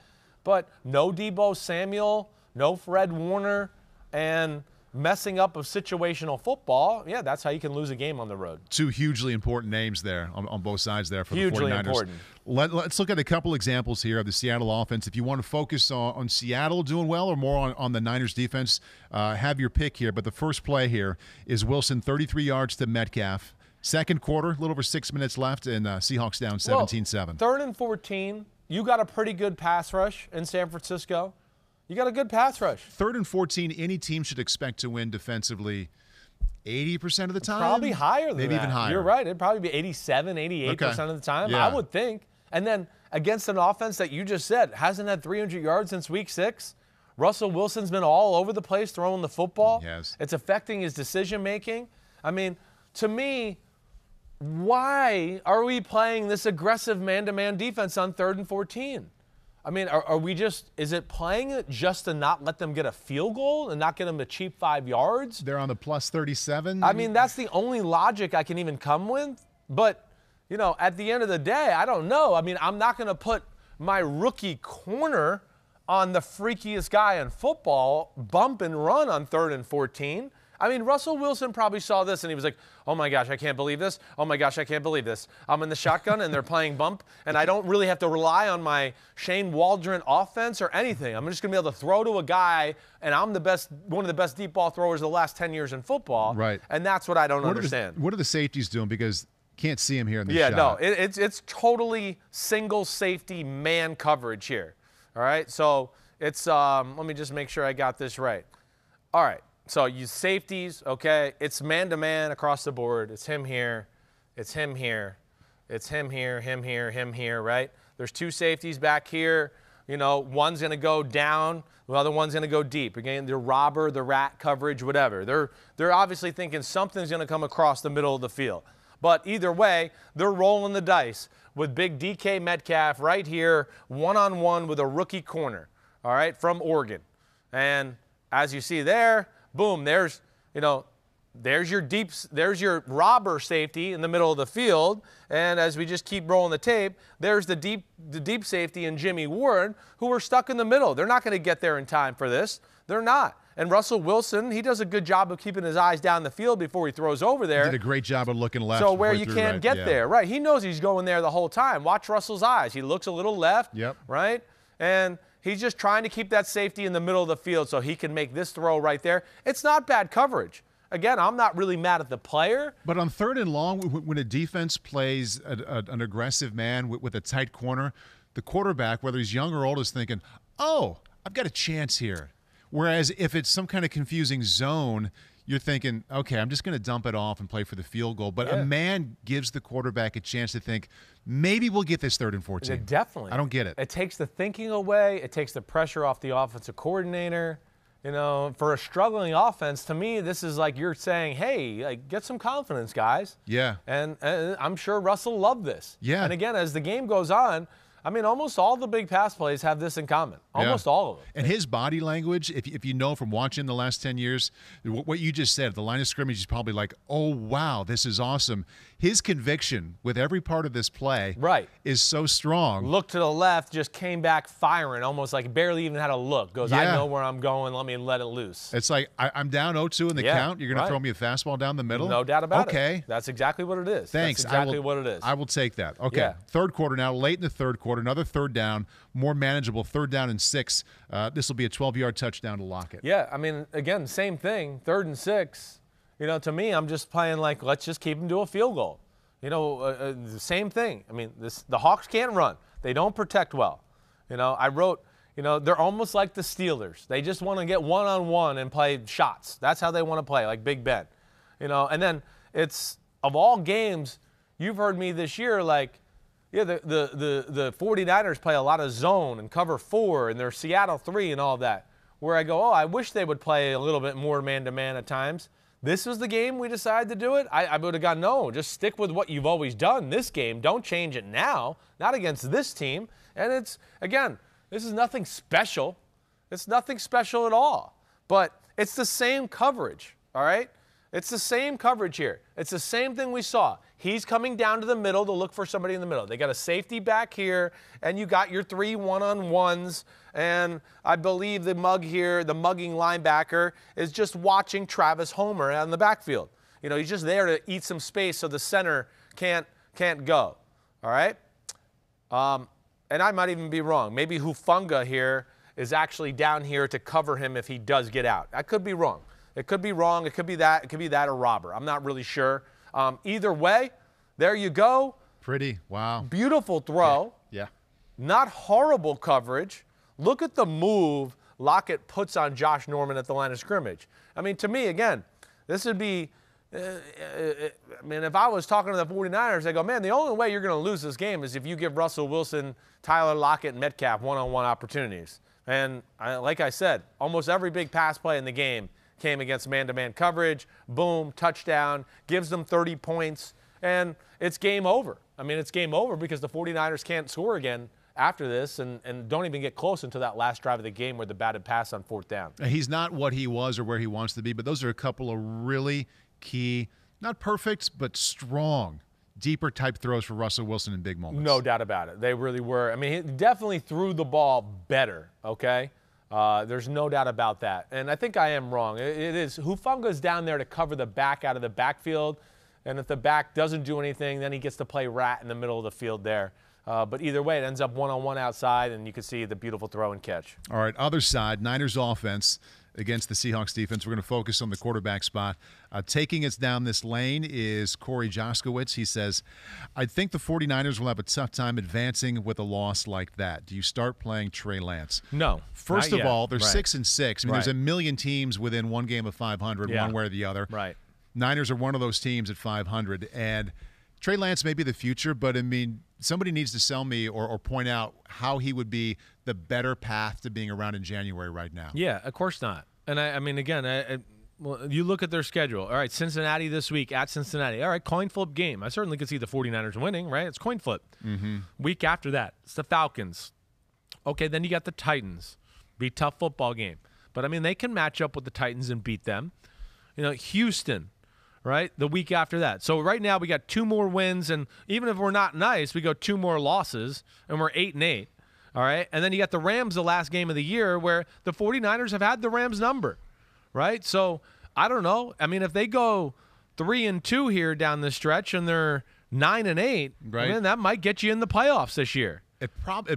but no Deebo Samuel, no Fred Warner, and messing up of situational football, yeah, that's how you can lose a game on the road. Two hugely important names there on both sides there for Hugely the 49ers. Important. Let's look at a couple examples here of the Seattle offense. If you want to focus on Seattle doing well or more on the Niners defense, have your pick here. But the first play here is Wilson, 33 yards to Metcalf. Second quarter, a little over 6 minutes left, and Seahawks down 17-7. Third and 14, you got a pretty good pass rush in San Francisco. You got a good pass rush. Third and 14, any team should expect to win defensively 80% of the time? Probably higher than Maybe that. even higher. You're right. It'd probably be 87, 88% of the time, Yeah. I would think. And then against an offense that you just said hasn't had 300 yards since week 6, Russell Wilson's been all over the place throwing the football. Yes. It's affecting his decision-making. I mean, to me, why are we playing this aggressive man-to-man defense on 3rd and 14? I mean, are we just – is it playing it just to not let them get a field goal and not get them a cheap 5 yards? They're on the plus 37. I mean, that's the only logic I can even come with. But, you know, at the end of the day, I don't know. I mean, I'm not going to put my rookie corner on the freakiest guy in football, bump and run on 3rd and 14. I mean, Russell Wilson probably saw this and he was like, oh my gosh, I can't believe this. Oh my gosh, I can't believe this. I'm in the shotgun and they're playing bump and I don't really have to rely on my Shane Waldron offense or anything. I'm just going to be able to throw to a guy and I'm one of the best deep ball throwers of the last 10 years in football. Right. And that's what I don't understand. What are the safeties doing? Because can't see him here in the shot. shot. No, it's totally single safety man coverage here. All right, so it's let me just make sure I got this right. All right. So you safeties, okay, it's man-to-man across the board. It's him here. It's him here. It's him here, him here, him here, right? There's 2 safeties back here. You know, one's going to go down. The other one's going to go deep. Again, the robber, the rat coverage, whatever. They're obviously thinking something's going to come across the middle of the field. But either way, they're rolling the dice with big DK Metcalf right here, one-on-one with a rookie corner, all right, from Oregon. And as you see there, boom, there's your robber safety in the middle of the field. And as we just keep rolling the tape, there's the deep safety and Jimmy Ward, who are stuck in the middle. They're not going to get there in time for this. They're not. And Russell Wilson, he does a good job of keeping his eyes down the field before he throws over there. He did a great job of looking left. So where you can't get there, right? He knows he's going there the whole time. Watch Russell's eyes. He looks a little left, right? And he's just trying to keep that safety in the middle of the field so he can make this throw right there. It's not bad coverage. Again, I'm not really mad at the player. But on 3rd and long, when a defense plays an aggressive man with a tight corner, the quarterback, whether he's young or old, is thinking, oh, I've got a chance here. Whereas if it's some kind of confusing zone, you're thinking, okay, I'm just going to dump it off and play for the field goal. But a man gives the quarterback a chance to think, maybe we'll get this 3rd and 14. Yeah, definitely. I don't get it. It takes the thinking away. It takes the pressure off the offensive coordinator. You know, for a struggling offense, to me, this is like you're saying, hey, like, get some confidence, guys. Yeah. And I'm sure Russell loved this. Yeah. And again, as the game goes on, I mean, almost all the big pass plays have this in common. Almost all of them. And his body language, if you know from watching the last 10 years, what you just said, the line of scrimmage is probably like, oh, wow, this is awesome. His conviction with every part of this play is so strong. Look to the left, just came back firing, almost like barely even had a look. Goes, I know where I'm going, let me let it loose. It's like, I'm down 0-2 in the count. You're going to throw me a fastball down the middle? No doubt about it. Okay. That's exactly what it is. Thanks. That's exactly what it is. I will take that. Okay. Yeah. 3rd quarter now, late in the 3rd quarter, another 3rd down, more manageable, 3rd down and 6. This will be a 12-yard touchdown to Lockett. Yeah, I mean, again, same thing, 3rd and 6. You know, to me, I'm just playing like, let's just keep them to a field goal. You know, the same thing. I mean, the Hawks can't run. They don't protect well. You know, I wrote, you know, they're almost like the Steelers. They just want to get one-on-one and play shots. That's how they want to play, like Big Ben. You know, and then it's, of all games, you've heard me this year, like, yeah, the 49ers play a lot of zone and cover 4 and they're Seattle 3 and all that, where I go, oh, I wish they would play a little bit more man-to-man at times. This was the game we decided to do it. I would have gone, no, just stick with what you've always done this game. Don't change it now, not against this team. And it's, again, this is nothing special. It's nothing special at all. But it's the same coverage, all right? It's the same coverage here. It's the same thing we saw. He's coming down to the middle to look for somebody in the middle. They got a safety back here, and you got your 3 one-on-ones. And I believe the mugging linebacker is just watching Travis Homer out in the backfield. You know, he's just there to eat some space so the center can't go. All right? And I might even be wrong. Maybe Hufanga here is actually down here to cover him if he does get out. I could be wrong. It could be wrong. It could be that. It could be that or Robert. I'm not really sure. Either way, there you go. Pretty. Wow. Beautiful throw. Yeah. Not horrible coverage. Look at the move Lockett puts on Josh Norman at the line of scrimmage. I mean, to me, again, this would be if I was talking to the 49ers, I go, man, the only way you're going to lose this game is if you give Russell Wilson, Tyler Lockett, and Metcalf one-on-one opportunities. And like I said, almost every big pass play in the game came against man-to-man coverage. Boom, touchdown, gives them 30 points, and it's game over. I mean, it's game over because the 49ers can't score again after this and don't even get close until that last drive of the game where the batted pass on 4th down. He's not what he was or where he wants to be, but those are a couple of really key, not perfect, but strong, deeper type throws for Russell Wilson in big moments. No doubt about it. They really were. I mean, he definitely threw the ball better, okay? There's no doubt about that. And I think I am wrong. It is Hufanga's down there to cover the back out of the backfield. And if the back doesn't do anything, then he gets to play rat in the middle of the field there. But either way, it ends up one-on-one outside, and you can see the beautiful throw and catch. All right, other side, Niners offense against the Seahawks defense. We're going to focus on the quarterback spot. Taking us down this lane is Corey Joskowitz. He says, I think the 49ers will have a tough time advancing with a loss like that. Do you start playing Trey Lance? No. First of all, they're right. 6-6. I mean, there's a million teams within one game of 500, one way or the other. Right. Niners are one of those teams at 500. And Trey Lance may be the future, but, I mean, somebody needs to sell me or point out how he would be the better path to being around in January right now. Yeah, of course not. And I mean, again, well, you look at their schedule. All right, Cincinnati this week at Cincinnati. All right, coin flip game. I certainly could see the 49ers winning, right? It's coin flip. Mm-hmm. Week after that, it's the Falcons. Okay, then you got the Titans. Be a tough football game. But, I mean, they can match up with the Titans and beat them. You know, Houston, right, the week after that. So right now we got 2 more wins, and even if we're not nice, we go 2 more losses, and we're 8-8. All right, and then you got the Rams the last game of the year where the 49ers have had the Rams number, right? So I don't know. I mean, if they go 3-2 here down the stretch and they're 9-8, right, I mean, that might get you in the playoffs this year. It probably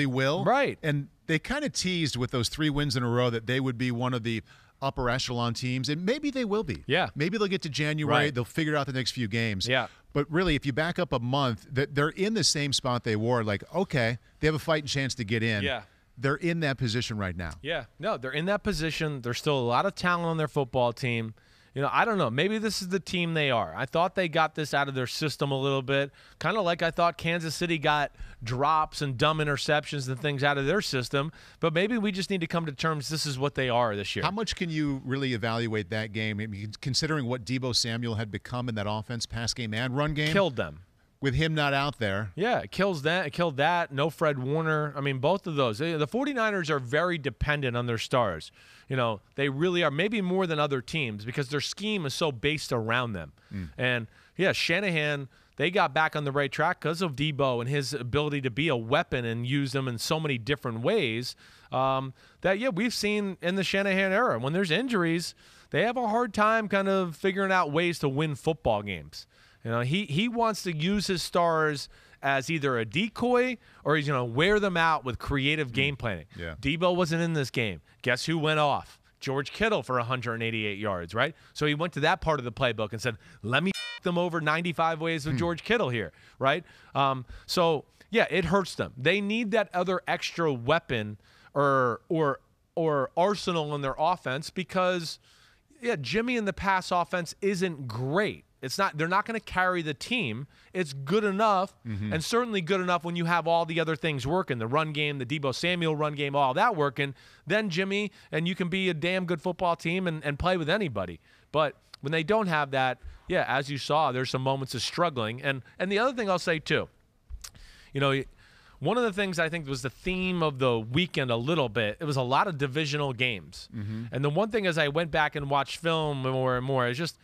will. Right. And they kind of teased with those 3 wins in a row that they would be one of the upper echelon teams, and maybe they will be. Yeah. Maybe they'll get to January. Right. They'll figure out the next few games. Yeah. But really, if you back up a month, they're in the same spot they were. Like, okay, they have a fighting chance to get in. Yeah. They're in that position right now. Yeah. No, they're in that position. There's still a lot of talent on their football team. You know, I don't know. Maybe this is the team they are. I thought they got this out of their system a little bit, kind of like I thought Kansas City got drops and dumb interceptions and things out of their system. But maybe we just need to come to terms this is what they are this year. How much can you really evaluate that game? I mean, considering what Deebo Samuel had become in that offense, pass game and run game? Killed them. With him not out there. Yeah, it kills that. It killed that. No Fred Warner. I mean, both of those. The 49ers are very dependent on their stars. You know, they really are, maybe more than other teams because their scheme is so based around them. And, yeah, Shanahan, they got back on the right track because of Deebo and his ability to be a weapon and use them in so many different ways that, yeah, we've seen in the Shanahan era. When there's injuries, they have a hard time kind of figuring out ways to win football games. You know, he wants to use his stars as either a decoy or he's going to wear them out with creative game planning. Yeah. Deebo wasn't in this game. Guess who went off? George Kittle for 188 yards, right? So he went to that part of the playbook and said, let me them over 95 ways with George Kittle here, right? So, yeah, it hurts them. They need that other extra weapon or arsenal in their offense because, yeah, Jimmy in the pass offense isn't great. It's not. They're not going to carry the team. It's good enough, and certainly good enough when you have all the other things working, the run game, the Deebo Samuel run game, all that working. Then Jimmy, and you can be a damn good football team and play with anybody. But when they don't have that, yeah, as you saw, there's some moments of struggling. And the other thing I'll say too, you know, one of the things I think was the theme of the weekend a little bit, it was a lot of divisional games. And the one thing as I went back and watched film more and more, is just,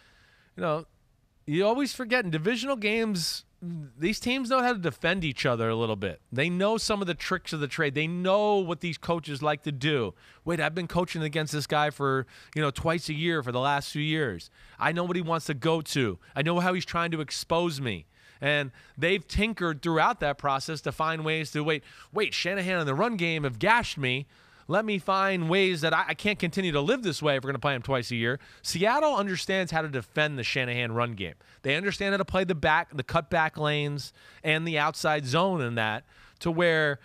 you always forget in divisional games, these teams know how to defend each other a little bit. They know some of the tricks of the trade. They know what these coaches like to do. Wait, I've been coaching against this guy for, twice a year for the last few years. I know what he wants to go to. I know how he's trying to expose me. And they've tinkered throughout that process to find ways to, wait, Shanahan and the run game have gashed me. Let me find ways that I can't continue to live this way if we're going to play him twice a year. Seattle understands how to defend the Shanahan run game. They understand how to play the cutback lanes and the outside zone in that, to where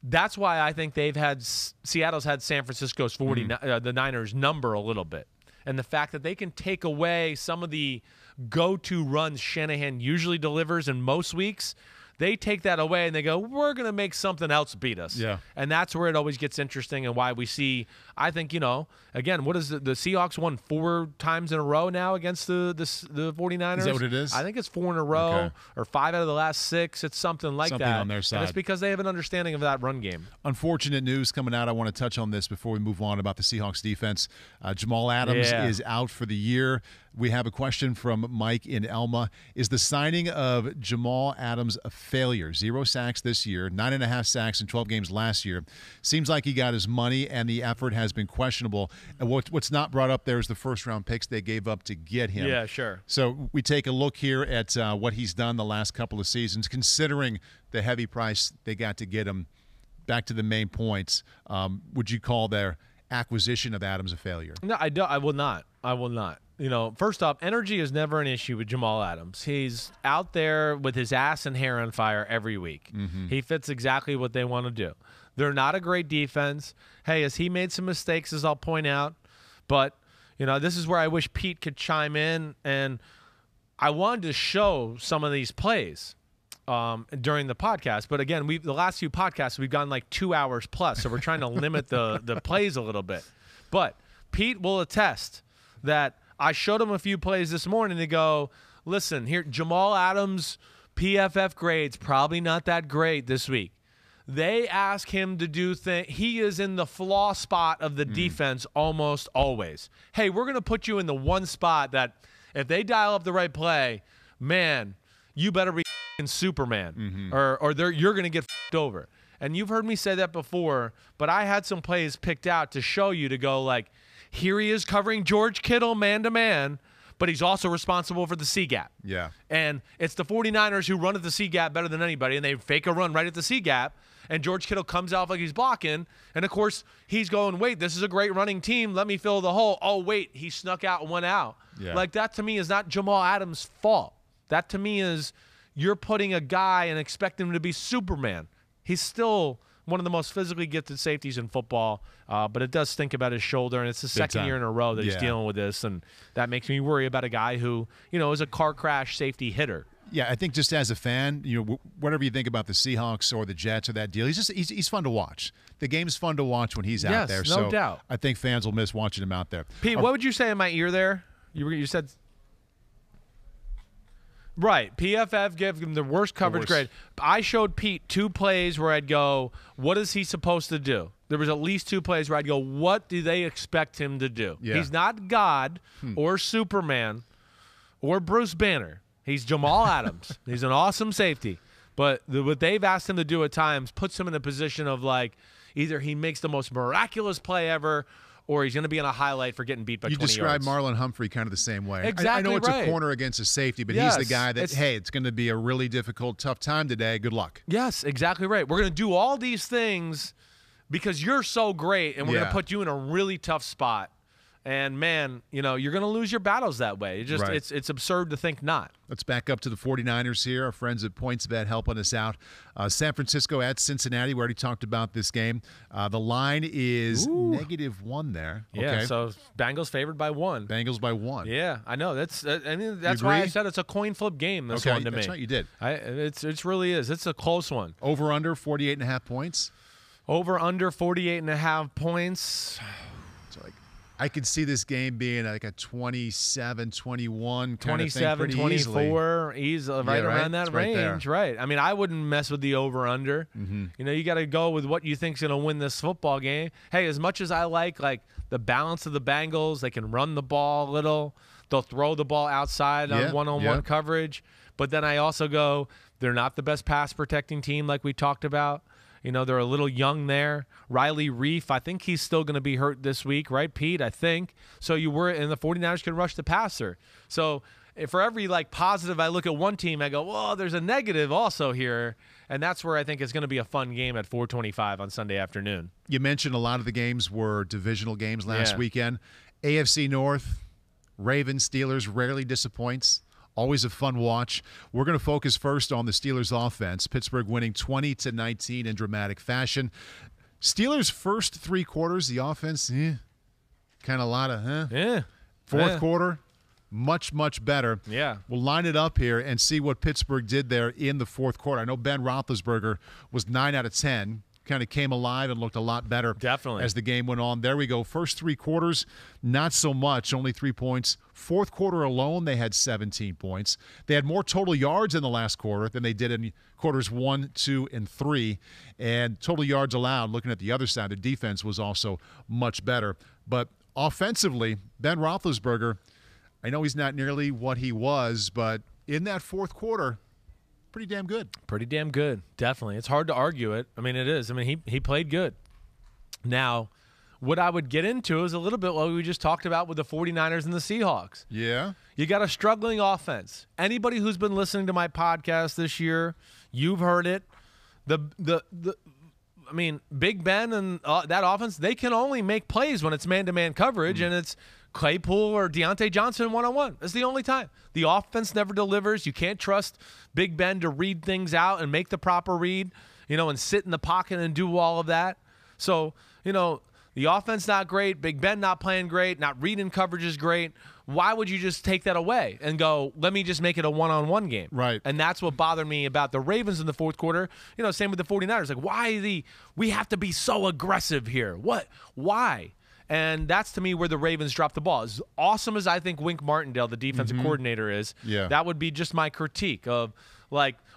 that's why I think Seattle's had San Francisco's the Niners number a little bit. And the fact that they can take away some of the go-to runs Shanahan usually delivers in most weeks, they take that away and they go, we're going to make something else beat us. Yeah. And that's where it always gets interesting, and why we see, I think, again, what is the Seahawks won 4 times in a row now against the 49ers? Is that what it is? I think it's 4 in a row, or 5 out of the last 6. It's something like something that. on their side. And it's because they have an understanding of that run game. Unfortunate news coming out. I want to touch on this before we move on about the Seahawks defense. Jamal Adams is out for the year. We have a question from Mike in Elma. Is the signing of Jamal Adams a failure? 0 sacks this year, 9.5 sacks in 12 games last year. Seems like he got his money, and the effort has been questionable. And what's not brought up there is the first-round picks they gave up to get him. Yeah, sure. So we take a look here at what he's done the last couple of seasons, considering the heavy price they got to get him. Back to the main points, would you call their acquisition of Adams a failure? No, I don't. I will not. First off, energy is never an issue with Jamal Adams. He's out there with his ass and hair on fire every week. He fits exactly what they want to do. They're not a great defense. Hey, has he made some mistakes, as I'll point out? But, this is where I wish Pete could chime in. And I wanted to show some of these plays during the podcast. But, again, the last few podcasts, we've gone like 2 hours plus. So we're trying to limit the plays a little bit. But Pete will attest that I showed him a few plays this morning to go, listen, here, Jamal Adams' PFF grade's probably not that great this week. They ask him to do things. He is in the flaw spot of the defense almost always. Hey, we're going to put you in the one spot that if they dial up the right play, man, you better be Superman, or you're going to get over. And you've heard me say that before, but I had some plays picked out to show you, to go like, here he is covering George Kittle man-to-man, but he's also responsible for the C-gap. Yeah. And it's the 49ers who run at the C-gap better than anybody, and they fake a run right at the C-gap, and George Kittle comes out like he's blocking, and, of course, he's going, wait, this is a great running team. Let me fill the hole. Oh, wait, he snuck out and went out. Yeah. Like, that to me is not Jamal Adams' fault. That to me is you're putting a guy and expecting him to be Superman. He's still one of the most physically gifted safeties in football, but it does stink about his shoulder, and it's the second year in a row that he's dealing with this, and that makes me worry about a guy who, is a car crash safety hitter. Yeah, I think just as a fan, whatever you think about the Seahawks or the Jets or that deal, he's fun to watch. The game's fun to watch when he's out there. Yes, no doubt. I think fans will miss watching him out there. Pete, what would you say in my ear there? You said... Right. PFF gave him the worst coverage grade. I showed Pete 2 plays where I'd go, what is he supposed to do? There was at least 2 plays where I'd go, what do they expect him to do? Yeah. He's not God or Superman or Bruce Banner. He's Jamal Adams. He's an awesome safety. But what they've asked him to do at times puts him in a position of, like, either he makes the most miraculous play ever, or he's going to be on a highlight for getting beat by 20 yards. You describe Marlon Humphrey kind of the same way. Exactly. I know it's right. a corner against a safety, but he's the guy that, hey, it's going to be a really difficult, tough time today. Good luck. Yes, exactly right. We're going to do all these things because you're so great, and we're going to put you in a really tough spot. And, man, you're going to lose your battles that way. It's absurd to think not. Let's back up to the 49ers here. Our friends at PointsBet helping us out. San Francisco at Cincinnati. We already talked about this game. The line is -1 there. Yeah, okay. So Bengals favored by 1. Bengals by 1. Yeah, I know. That's why I said it's a coin flip game, this one to me. That's right, you did. It really is. It's a close one. Over under 48.5 points. Over under 48.5 points. So I could see this game being like a 27-21 27, 24, easily, right around that range. Right. I mean, I wouldn't mess with the over-under. You know, you got to go with what you think's going to win this football game. Hey, as much as I like the balance of the Bengals, they can run the ball a little. They'll throw the ball outside on one-on-one coverage. But then I also go, they're not the best pass-protecting team like we talked about. You know, they're a little young there. Riley Reef, I think he's still going to be hurt this week, right, Pete? I think. So and the 49ers can rush the passer. So for every, positive I look at one team, I go, well, there's a negative also here. And that's where I think it's going to be a fun game at 4:25 on Sunday afternoon. You mentioned a lot of the games were divisional games last weekend. AFC North, Ravens, Steelers rarely disappoints. Always a fun watch. We're going to focus first on the Steelers offense. Pittsburgh winning 20-19 in dramatic fashion. Steelers' first 3 quarters, the offense, kind of a lot of, Fourth quarter, much, much better. Yeah. We'll line it up here and see what Pittsburgh did there in the fourth quarter. I know Ben Roethlisberger was 9 out of 10. Kind of came alive and looked a lot better as the game went on. There we go. First 3 quarters, not so much, only 3 points. Fourth quarter alone, they had 17 points. They had more total yards in the last quarter than they did in quarters 1, 2, and 3. And total yards allowed, looking at the other side, the defense was also much better. But offensively, Ben Roethlisberger, I know he's not nearly what he was, but in that fourth quarter, pretty damn good. Pretty damn good, definitely. It's hard to argue it. I mean, it is. I mean, he played good. Now, what I would get into is a little bit what we just talked about with the 49ers and the Seahawks. Yeah. You got a struggling offense. Anybody who's been listening to my podcast this year, you've heard it. I mean, Big Ben and that offense, they can only make plays when it's man-to-man coverage, and it's Claypool or Deontay Johnson one-on-one. It's the only time. The offense never delivers. You can't trust Big Ben to read things out and make the proper read, and sit in the pocket and do all of that. So, the offense not great, Big Ben not playing great, not reading coverage is great. Why would you just take that away and go, let me just make it a one-on-one game? Right. And that's what bothered me about the Ravens in the fourth quarter. Same with the 49ers. We have to be so aggressive here. What? Why? And that's, to me, where the Ravens dropped the ball. As awesome as I think Wink Martindale, the defensive coordinator, is, that would be just my critique of,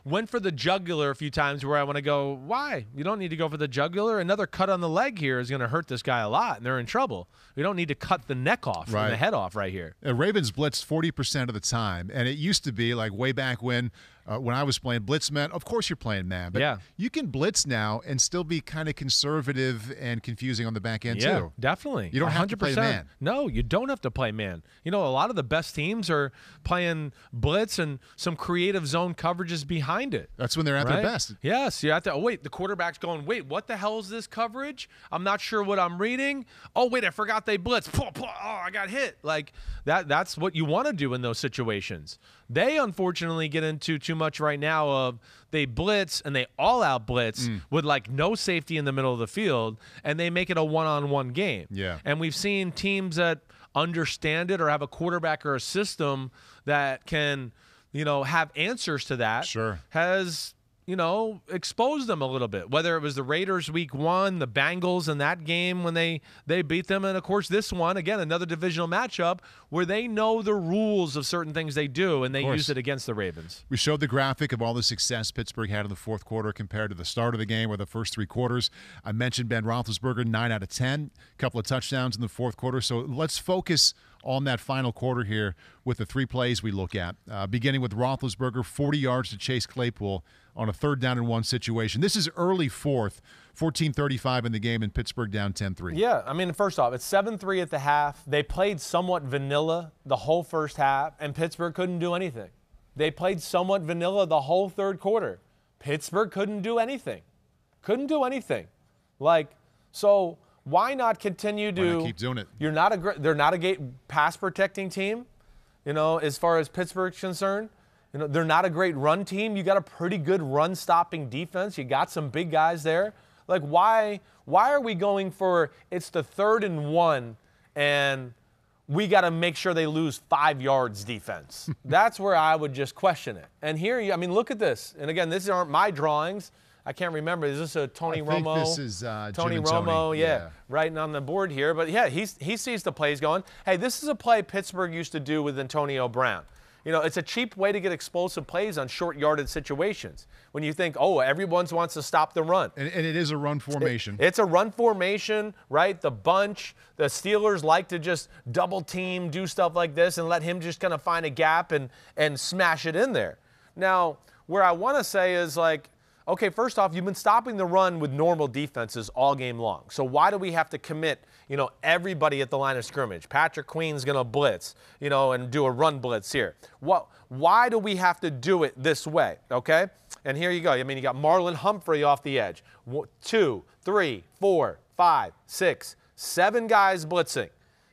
went for the jugular a few times where I want to go, why? You don't need to go for the jugular. Another cut on the leg here is going to hurt this guy a lot, and they're in trouble. We don't need to cut the neck off and the head off right here. Ravens blitzed 40% of the time, and it used to be way back when I was playing blitz man. Of course you're playing man, but you can blitz now and still be kind of conservative and confusing on the back end too. Definitely. You don't 100%. Have to play man. No, you don't have to play man. A lot of the best teams are playing blitz and some creative zone coverages behind it. That's when they're at their best. Yes, you have to. Oh wait, the quarterback's going, wait, what the hell is this coverage? I'm not sure what I'm reading. Oh wait, I forgot they blitz. Oh, I got hit. That's what you want to do in those situations. They unfortunately get into too much right now of they blitz and they all-out blitz with no safety in the middle of the field, and they make it a one-on-one game. Yeah. And we've seen teams that understand it or have a quarterback or a system that can, have answers to that. Sure. Has exposed them a little bit, whether it was the Raiders week 1, the Bengals in that game when they beat them, and of course this one, again, another divisional matchup where they know the rules of certain things they do, and they use it against the Ravens. We showed the graphic of all the success Pittsburgh had in the fourth quarter compared to the start of the game or the first 3 quarters. I mentioned Ben Roethlisberger, 9 out of 10, a couple of touchdowns in the fourth quarter. So let's focus on that final quarter here with the 3 plays we look at, beginning with Roethlisberger, 40 yards to Chase Claypool on a 3rd down and 1 situation. This is early fourth, 14:35 in the game, and Pittsburgh down 10-3. Yeah, I mean, first off, it's 7-3 at the half. They played somewhat vanilla the whole first half, and Pittsburgh couldn't do anything. They played somewhat vanilla the whole third quarter. Pittsburgh couldn't do anything. Couldn't do anything. So why not continue to – Why not keep doing it? They're not a great pass-protecting team, as far as Pittsburgh's concerned. They're not a great run team. You got a pretty good run-stopping defense. You got some big guys there. Why are we going for it's the 3rd and 1 and we got to make sure they lose 5 yards defense? That's where I would just question it. And here, look at this. And again, these aren't my drawings. I can't remember. Is this a Tony Romo? I think this is Tony Jim and Romo, Tony. yeah, writing on the board here. But yeah, he sees the plays going. Hey, this is a play Pittsburgh used to do with Antonio Brown. You know, it's a cheap way to get explosive plays on short yardage situations. When you think, oh, everyone wants to stop the run. And it is a run formation. It's a run formation, right? The bunch, the Steelers like to just double team, do stuff like this, and let him just kind of find a gap and smash it in there. Now, where I want to say is like, okay, first off, you've been stopping the run with normal defenses all game long. So why do we have to commit, you know, everybody at the line of scrimmage? Patrick Queen's going to blitz, you know, and do a run blitz here. Why do we have to do it this way, okay? And here you go. I mean, you got Marlon Humphrey off the edge. 2, 3, 4, 5, 6, 7 guys blitzing.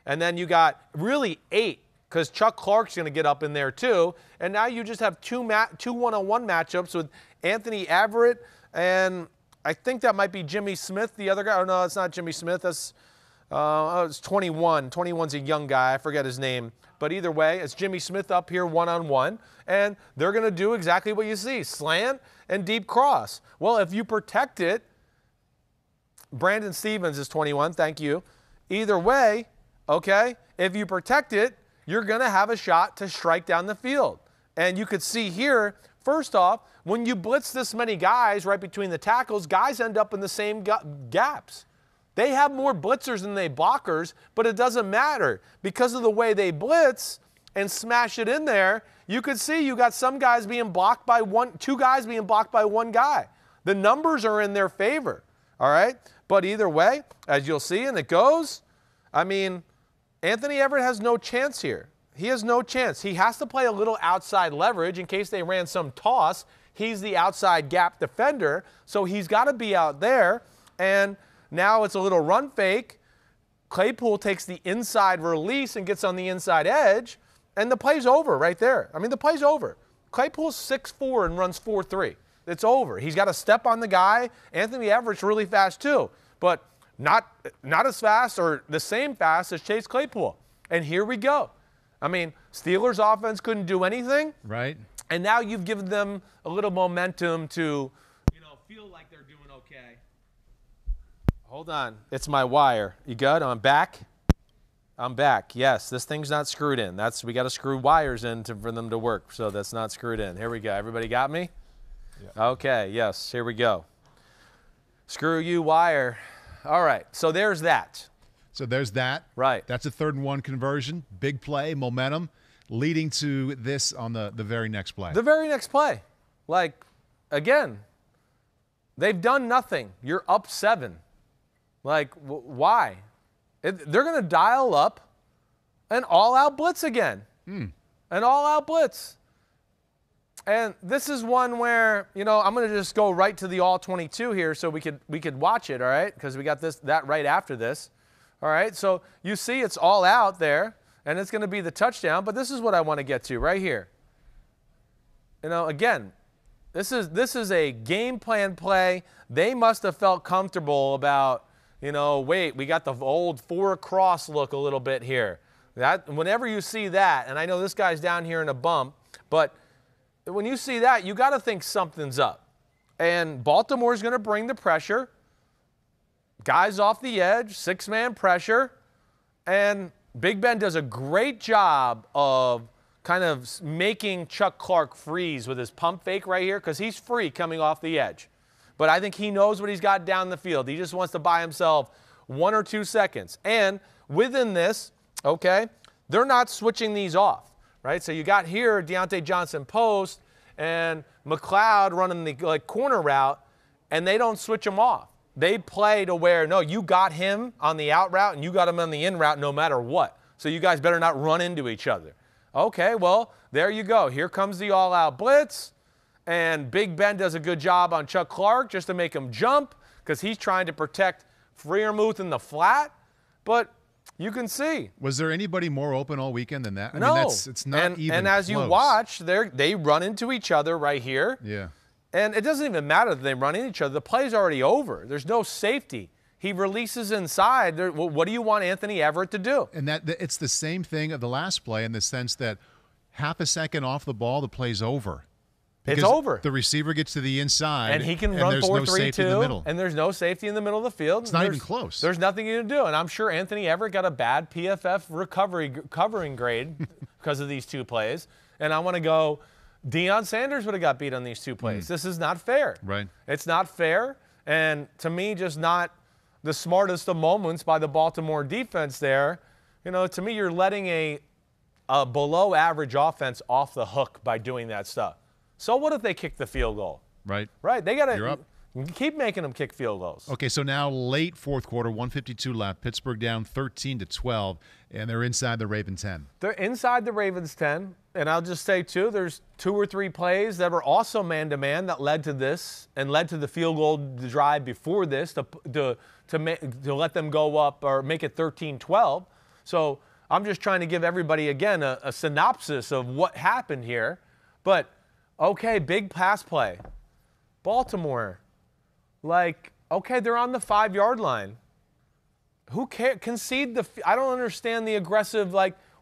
And then you got really 8 because Chuck Clark's going to get up in there too. And now you just have two one-on-one matchups with Anthony Everett, and I think that might be Jimmy Smith, the other guy. Oh, no, it's not Jimmy Smith. That's it's 21. 21's a young guy. I forget his name. But either way, it's Jimmy Smith up here one-on-one, and they're going to do exactly what you see, slant and deep cross. Well, if you protect it, Brandon Stevens is 21. Thank you. Either way, okay, if you protect it, you're going to have a shot to strike down the field. And you could see here, first off, when you blitz this many guys right between the tackles, guys end up in the same gaps. They have more blitzers than they blockers, but it doesn't matter. Because of the way they blitz and smash it in there, you could see you got some guys being blocked by two guys being blocked by one guy. The numbers are in their favor, all right? But either way, as you'll see, and it goes, I mean, Anthony Everett has no chance here. He has no chance. He has to play a little outside leverage in case they ran some toss. He's the outside gap defender, so he's got to be out there. And now it's a little run fake. Claypool takes the inside release and gets on the inside edge, and the play's over right there. I mean, the play's over. Claypool's 6'4" and runs 4'3". It's over. He's got to step on the guy. Anthony Everett's really fast too, but not as fast or the same fast as Chase Claypool. And here we go. I mean, Steelers offense couldn't do anything. Right. And now you've given them a little momentum to, you know, feel like they're doing okay. Hold on. It's my wire. You good? I'm back? I'm back. Yes, this thing's not screwed in. We got to screw wires in for them to work, so that's not screwed in. Here we go. Everybody got me? Yeah. Okay, yes. Here we go. Screw you, wire. All right, so there's that. So there's that. Right. That's a 3rd and 1 conversion. Big play, momentum, leading to this on the very next play. The very next play. Like, again, they've done nothing. You're up 7. Like, why? They're going to dial up an all-out blitz again. An all-out blitz. And this is one where, you know, I'm going to just go right to the all-22 here so we could watch it, all right? Because we got that right after this. All right, so you see it's all out there, and it's going to be the touchdown, but this is what I want to get to right here. You know, again, this is a game plan play. They must have felt comfortable about, you know, wait, we got the old 4 across look a little bit here. That whenever you see that, and I know this guy's down here in a bump, but when you see that, you got to think something's up. And Baltimore's going to bring the pressure. Guys off the edge, 6-man pressure, and Big Ben does a great job of kind of making Chuck Clark freeze with his pump fake right here because he's free coming off the edge. But I think he knows what he's got down the field. He just wants to buy himself 1 or 2 seconds. And within this, okay, they're not switching these off, right? So you got here Deontay Johnson post and McLeod running the corner route, and they don't switch them off. They play to where, no, you got him on the out route and you got him on the in route no matter what. So you guys better not run into each other. Okay, well, there you go. Here comes the all-out blitz. And Big Ben does a good job on Chuck Clark just to make him jump because he's trying to protect Freiermuth in the flat. But you can see. Was there anybody more open all weekend than that? No. I mean, it's not even And as close. you watch, they run into each other right here. Yeah. And it doesn't even matter that they run into each other. The play's already over. There's no safety. He releases inside. What do you want Anthony Everett to do? And it's the same thing of the last play in the sense that half a second off the ball, the play's over. It's over. The receiver gets to the inside, and he can and run there's 4-3-2, no safety in the middle. and there's no safety in the middle of the field. It's not even close. There's nothing you can do, and I'm sure Anthony Everett got a bad PFF covering grade because of these two plays. And I want to go, Deion Sanders would have got beat on these two plays. This is not fair. Right. It's not fair, and to me, just not the smartest of moments by the Baltimore defense there. To me, you're letting a below-average offense off the hook by doing that stuff. So what if they kick the field goal? Right. Right. They got You're to up. keep making them kick field goals. Okay, so now late fourth quarter, 152 left. Pittsburgh down 13-12, and they're inside the Ravens 10. They're inside the Ravens 10, and I'll just say, too, there's 2 or 3 plays that were also man-to-man that led to this and led to the field goal drive before this to let them go up or make it 13-12. So I'm just trying to give everybody, again, a synopsis of what happened here. But, okay, big pass play. Baltimore, okay, they're on the 5-yard line. Who cares? Concede I don't understand the aggressive,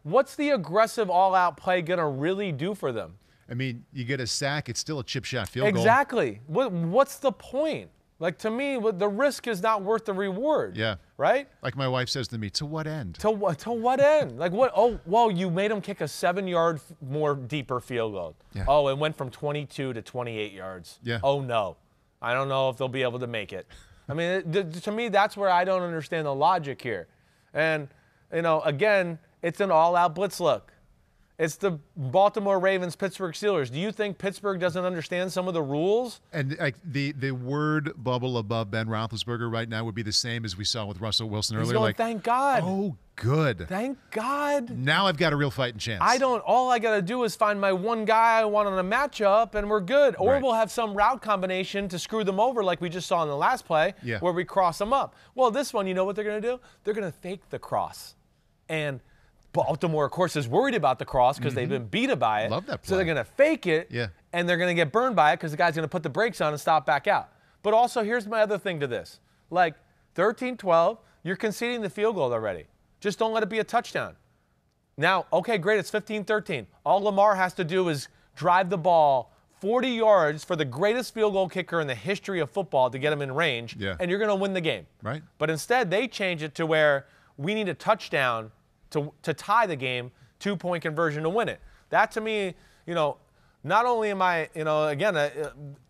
what's the aggressive all-out play going to really do for them? I mean, you get a sack, it's still a chip shot field goal. Exactly. What's the point? To me, the risk is not worth the reward. Yeah. Right? Like my wife says to me, to what end? To what end? What? Oh, well, you made them kick a 7-yard more deeper field goal. Yeah. Oh, it went from 22 to 28 yards. Yeah. Oh, no. I don't know if they'll be able to make it. I mean, to me, that's where I don't understand the logic here. And, again, it's an all-out blitz look. It's the Baltimore Ravens, Pittsburgh Steelers. Do you think Pittsburgh doesn't understand some of the rules? And the word bubble above Ben Roethlisberger right now would be the same as we saw with Russell Wilson earlier. He's going, thank God. Oh, good. Thank God. Now I've got a real fighting chance. All I got to do is find my one guy I want on a matchup, and we're good. Or Right. we'll have some route combination to screw them over like we just saw in the last play where we cross them up. Well, this one, you know what they're going to do? They're going to fake the cross. And Baltimore, of course, is worried about the cross because they've been beat by it. Love that play. So they're going to fake it, Yeah. and they're going to get burned by it because the guy's going to put the brakes on and stop back out. But also, here's my other thing to this. 13-12, you're conceding the field goal already. Just don't let it be a touchdown. Now, okay, great, it's 15-13. All Lamar has to do is drive the ball 40 yards for the greatest field goal kicker in the history of football to get him in range, and you're going to win the game. Right. But instead, they change it to where we need a touchdown to tie the game, 2-point conversion to win it. That, to me, not only am I, again,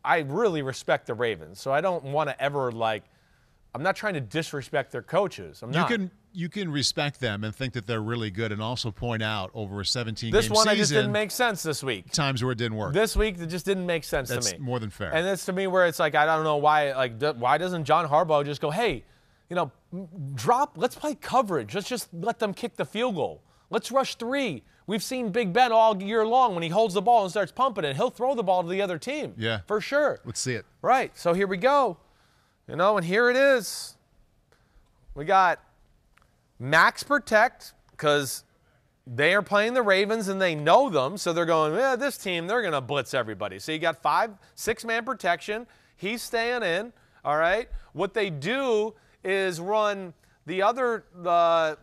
I really respect the Ravens, so I don't want to ever, I'm not trying to disrespect their coaches. I'm not. You can respect them and think that they're really good and also point out over a 17-game This one, season, I just didn't make sense this week. times where it didn't work. This week, it just didn't make sense to me. That's more than fair. And that's to me where it's I don't know why, why doesn't John Harbaugh just go, hey, let's play coverage. Let's just let them kick the field goal. Let's rush 3. We've seen Big Ben all year long when he holds the ball and starts pumping it. He'll throw the ball to the other team. Yeah. For sure. Let's see it. Right. So here we go. And here it is. We got max protect because they are playing the Ravens and they know them. So they're going, this team, they're going to blitz everybody. So you got 6-man protection. He's staying in. All right. What they do is run the other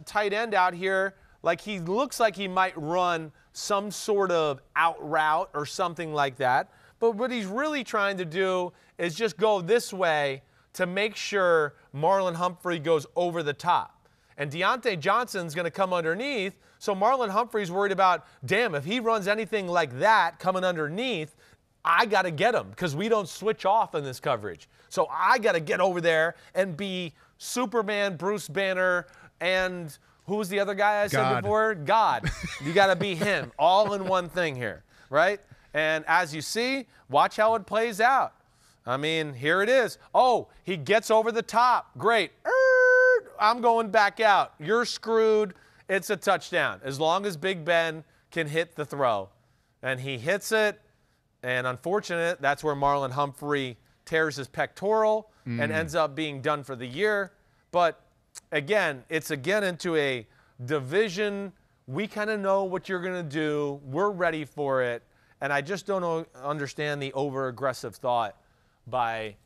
tight end out here. He looks like he might run some sort of out route or something like that. But what he's really trying to do is just go this way to make sure Marlon Humphrey goes over the top. And Deontay Johnson's going to come underneath. So Marlon Humphrey's worried about, damn, if he runs anything like that coming underneath, I got to get him because we don't switch off in this coverage. So I got to get over there and be Superman, Bruce Banner, and who was the other guy I said before? God. You got to be him, all in one thing here, right? And as you see, watch how it plays out. I mean, here it is. Oh, he gets over the top. Great. I'm going back out. You're screwed. It's a touchdown as long as Big Ben can hit the throw. And he hits it, and unfortunate, that's where Marlon Humphrey tears his pectoral and ends up being done for the year. But again, it's into a division. We kind of know what you're going to do. We're ready for it. And I just don't understand the over-aggressive thought by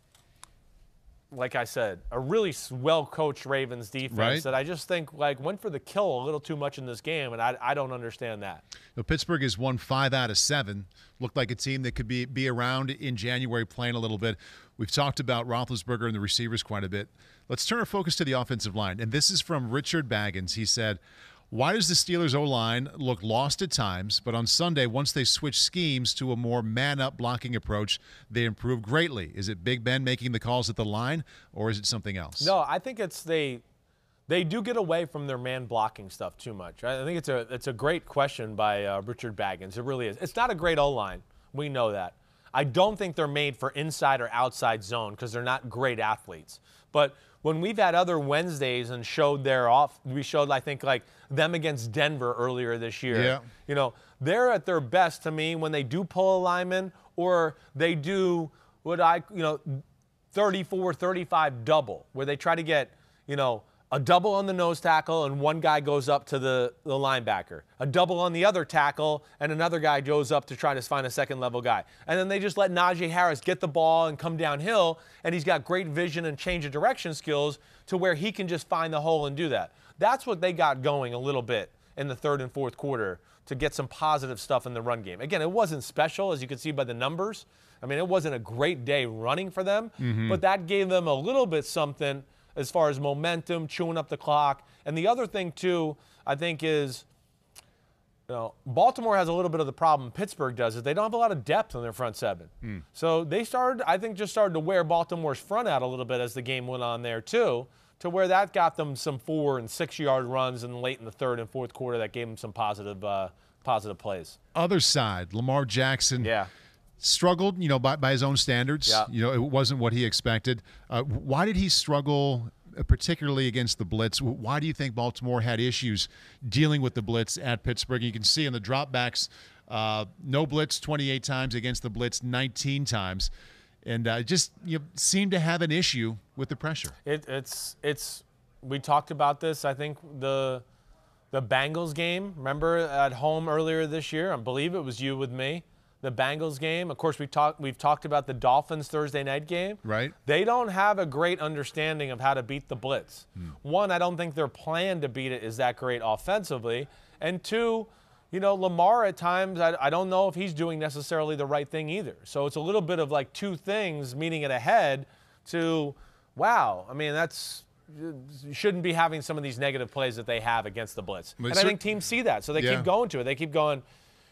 like I said, a really well-coached Ravens defense Right. that I just think went for the kill a little too much in this game, and I don't understand that. Pittsburgh has won 5 out of 7. Looked like a team that could be around in January playing a little bit. We've talked about Roethlisberger and the receivers quite a bit. Let's turn our focus to the offensive line. And this is from Richard Baggins. He said, why does the Steelers' O-line look lost at times, but on Sunday, once they switch schemes to a more man-up blocking approach, they improve greatly? Is it Big Ben making the calls at the line, or is it something else? No, I think it's they do get away from their man blocking stuff too much. I think it's a great question by Richard Baggins. It really is. It's not a great O-line. We know that. I don't think they're made for inside or outside zone because they're not great athletes. But when we've had other Wednesdays and we showed, I think, like them against Denver earlier this year. Yeah. You know, they're at their best to me when they do pull a lineman or they do 34-35 double, where they try to get, a double on the nose tackle and one guy goes up to the linebacker. A double on the other tackle and another guy goes up to try to find a second-level guy. And then they just let Najee Harris get the ball and come downhill, and he's got great vision and change of direction skills to where he can just find the hole and do that. That's what they got going a little bit in the third and fourth quarter to get some positive stuff in the run game. Again, it wasn't special, as you can see by the numbers. I mean, it wasn't a great day running for them, but that gave them a little bit something as far as momentum, chewing up the clock. And the other thing, too, I think is, Baltimore has a little bit of the problem Pittsburgh does, is they don't have a lot of depth in their front seven. So they started to wear Baltimore's front out a little bit as the game went on there, too, to where that got them some 4- and 6-yard runs and late in the third and fourth quarter that gave them some positive plays. Other side, Lamar Jackson. Struggled, by his own standards. Yeah. It wasn't what he expected. Why did he struggle, particularly against the blitz? Why do you think Baltimore had issues dealing with the blitz at Pittsburgh? You can see in the dropbacks, no blitz 28 times, against the blitz 19 times, and just seemed to have an issue with the pressure. We talked about this. I think the Bengals game. Remember at home earlier this year? I believe it was you with me. The Bengals game. Of course, we've talked about the Dolphins Thursday night game. Right. They don't have a great understanding of how to beat the blitz. One, I don't think their plan to beat it is that great offensively. And two, Lamar at times, I don't know if he's doing necessarily the right thing either. So it's a little bit of like two things meeting it ahead to, wow, I mean, you shouldn't be having some of these negative plays that they have against the blitz. And I think teams see that, so they keep going to it. They keep going,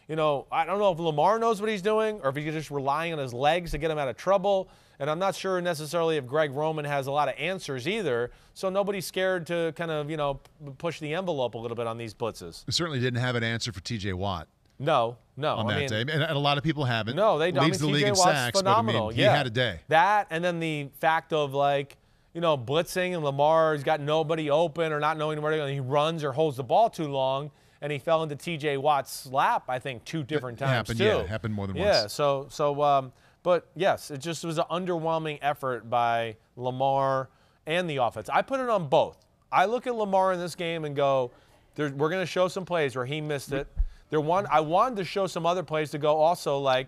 I don't know if Lamar knows what he's doing or if he's just relying on his legs to get him out of trouble. And I'm not sure necessarily if Greg Roman has a lot of answers either. So nobody's scared to kind of, push the envelope a little bit on these blitzes. We certainly didn't have an answer for T.J. Watt. No. On that day. And a lot of people haven't. No, they don't. Leads the league in sacks, phenomenal. but he had a day. That, and then the fact of blitzing and Lamar's got nobody open or not knowing where to go. And he runs or holds the ball too long. And he fell into T.J. Watt's lap, I think, 2 different times, too. Yeah, it happened more than once. Yeah, but yes, it just was an underwhelming effort by Lamar and the offense. I put it on both. I look at Lamar in this game and go, we're going to show some plays where he missed it. I wanted to show some other plays to go also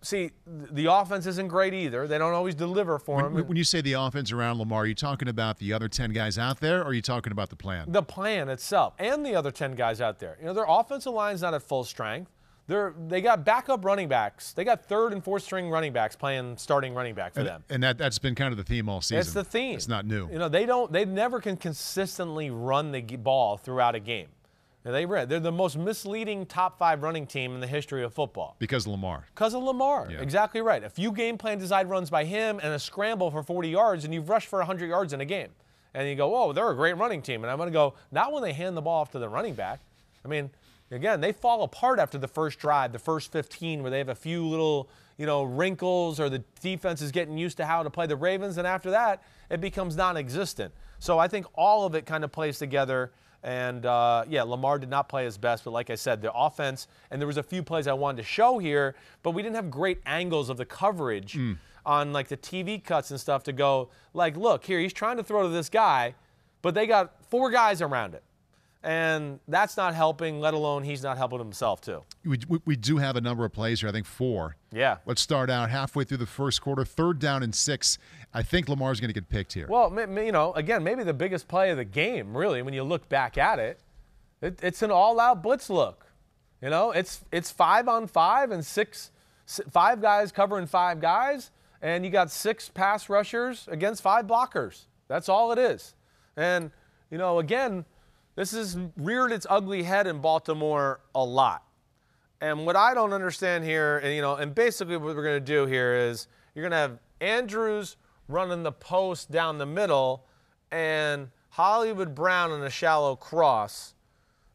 see, the offense isn't great either. They don't always deliver for him. When you say the offense around Lamar, are you talking about the other 10 guys out there, or are you talking about the plan? The plan itself and the other 10 guys out there. Their offensive line's not at full strength. They got backup running backs. They got third and fourth string running backs playing starting running back for them. And that's been kind of the theme all season. It's the theme. It's not new. They never can consistently run the ball throughout a game. They're the most misleading top 5 running team in the history of football. Because of Lamar. Because of Lamar. Yeah. Exactly right. A few game plan design runs by him and a scramble for 40 yards, and you've rushed for 100 yards in a game. And you go, oh, they're a great running team. And I'm going to go, not when they hand the ball off to the running back. I mean, again, they fall apart after the first drive, the first 15, where they have a few little, wrinkles or the defense is getting used to how to play the Ravens. And after that, it becomes non-existent. So I think all of it kind of plays together. And, Lamar did not play his best. But like I said, the offense, and there was a few plays I wanted to show here, but we didn't have great angles of the coverage on, the TV cuts and stuff to go, look, here, he's trying to throw to this guy, but they got 4 guys around it. And that's not helping, let alone he's not helping himself too. We do have a number of plays here, I think 4. Yeah. Let's start out halfway through the first quarter, 3rd down and 6. I think Lamar's going to get picked here. Well, again, maybe the biggest play of the game, really, when you look back at it, it's an all-out blitz look. It's 5-on-5 and 5 guys covering 5 guys, and you got 6 pass rushers against 5 blockers. That's all it is. And, again, this has reared its ugly head in Baltimore a lot. And what I don't understand here, and basically what we're going to do here is you're going to have Andrews running the post down the middle and Hollywood Brown in a shallow cross,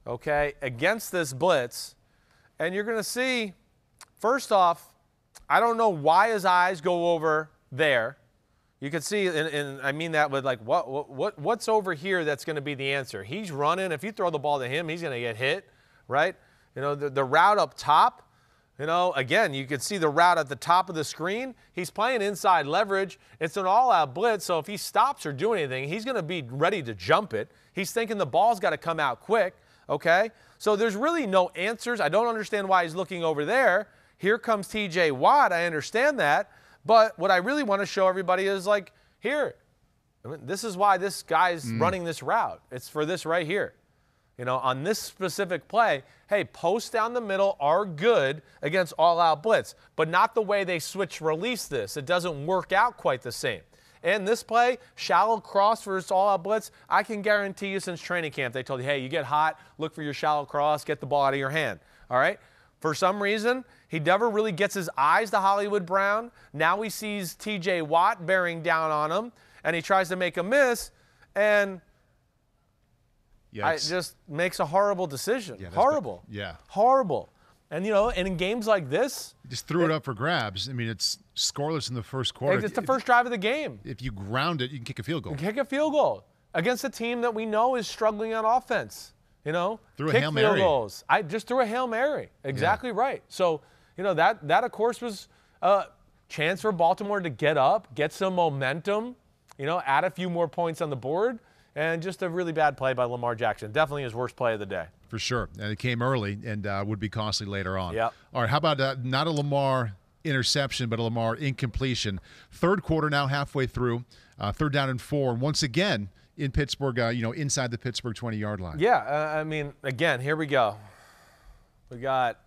okay, against this blitz. And you're going to see, first off, I don't know why his eyes go over there. You can see, and I mean that with what's over here that's going to be the answer. He's running. If you throw the ball to him, he's going to get hit, right? The route up top, again, you can see the route at the top of the screen. He's playing inside leverage. It's an all-out blitz, so if he stops or do anything, he's going to be ready to jump it. He's thinking the ball's got to come out quick, okay? So there's really no answers. I don't understand why he's looking over there. Here comes T.J. Watt. I understand that. But what I really want to show everybody is here. This is why this guy's running this route. It's for this right here. On this specific play, hey, posts down the middle are good against all-out blitz, but not the way they switch release this. It doesn't work out quite the same. And this play, shallow cross versus all-out blitz, I can guarantee you since training camp, they told you, hey, you get hot, look for your shallow cross, get the ball out of your hand. All right? For some reason, he never really gets his eyes to Hollywood Brown. Now he sees T.J. Watt bearing down on him, and he tries to make a miss, and it just makes a horrible decision. Yeah, horrible. Yeah. Horrible. And, and in games like this. He just threw it up for grabs. I mean, it's scoreless in the first quarter. It's the first drive of the game. If you ground it, you can kick a field goal. Kick a field goal against a team that we know is struggling on offense. Threw a kick Hail field Mary. goals. I just threw a Hail Mary. Exactly right. So, that of course was a chance for Baltimore to get up, get some momentum, add a few more points on the board, and just a really bad play by Lamar Jackson. Definitely his worst play of the day. For sure. And it came early and would be costly later on. Yep. All right, how about not a Lamar interception, but a Lamar incompletion. 3rd quarter now halfway through, 3rd down and 4. And once again, in Pittsburgh, inside the Pittsburgh 20-yard line. Yeah, again, here we go. We got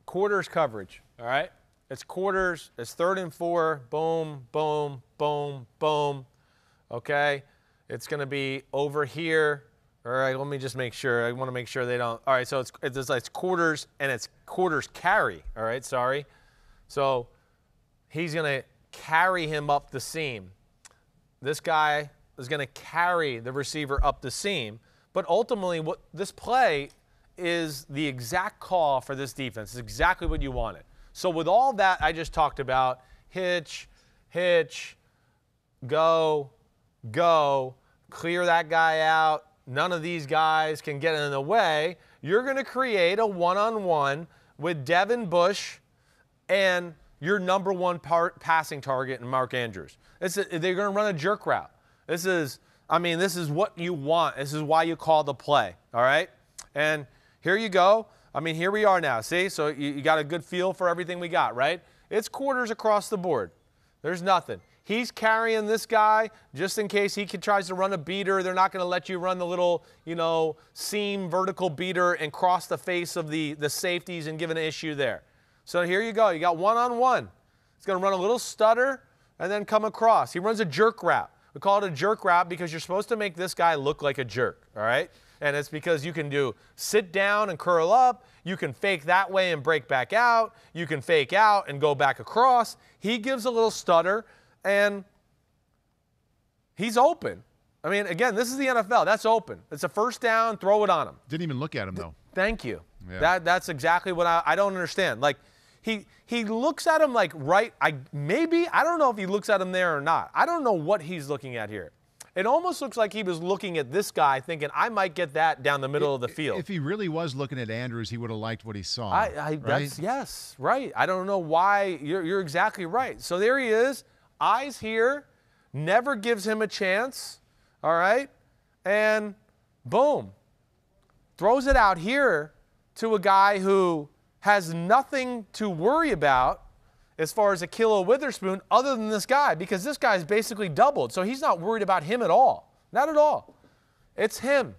quarters coverage, all right? It's quarters. It's 3rd and 4. Boom, boom, boom, boom. Okay? It's going to be over here. All right, let me just make sure. I want to make sure they don't. All right, so it's quarters, and it's quarters carry. All right, sorry. So he's going to carry him up the seam. This guy is going to carry the receiver up the seam. But ultimately, what this play is the exact call for this defense. It's exactly what you wanted. So with all that I just talked about, hitch, go, clear that guy out. None of these guys can get in the way. You're going to create a one-on-one with Devin Bush and your number one passing target in Mark Andrews. They're going to run a jerk route. This is what you want. This is why you call the play, all right? And here you go. Here we are now. See? So you got a good feel for everything we got, right? It's quarters across the board. There's nothing. He's carrying this guy just in case he tries to run a beater. They're not going to let you run the little, seam vertical beater and cross the face of the safeties and give an issue there. So here you go. You got one-on-one. He's going to run a little stutter and then come across. He runs a jerk route. We call it a jerk route because you're supposed to make this guy look like a jerk, all right? And it's because you can do sit down and curl up. You can fake that way and break back out. You can fake out and go back across. He gives a little stutter. And he's open. Again, this is the NFL. That's open. It's a first down. Throw it on him. Didn't even look at him, though. Thank you. Yeah. That's exactly what I don't understand. He looks at him right. I don't know if he looks at him there or not. I don't know what he's looking at here. It almost looks like he was looking at this guy thinking, I might get that down the middle of the field. If he really was looking at Andrews, he would have liked what he saw. Right? Yes, right. I don't know why. You're exactly right. So there he is. Eyes here, never gives him a chance, all right? And boom. throws it out here to a guy who has nothing to worry about as far as Ahkello Witherspoon other than this guy, because this guy's basically doubled. So he's not worried about him at all. Not at all. It's him.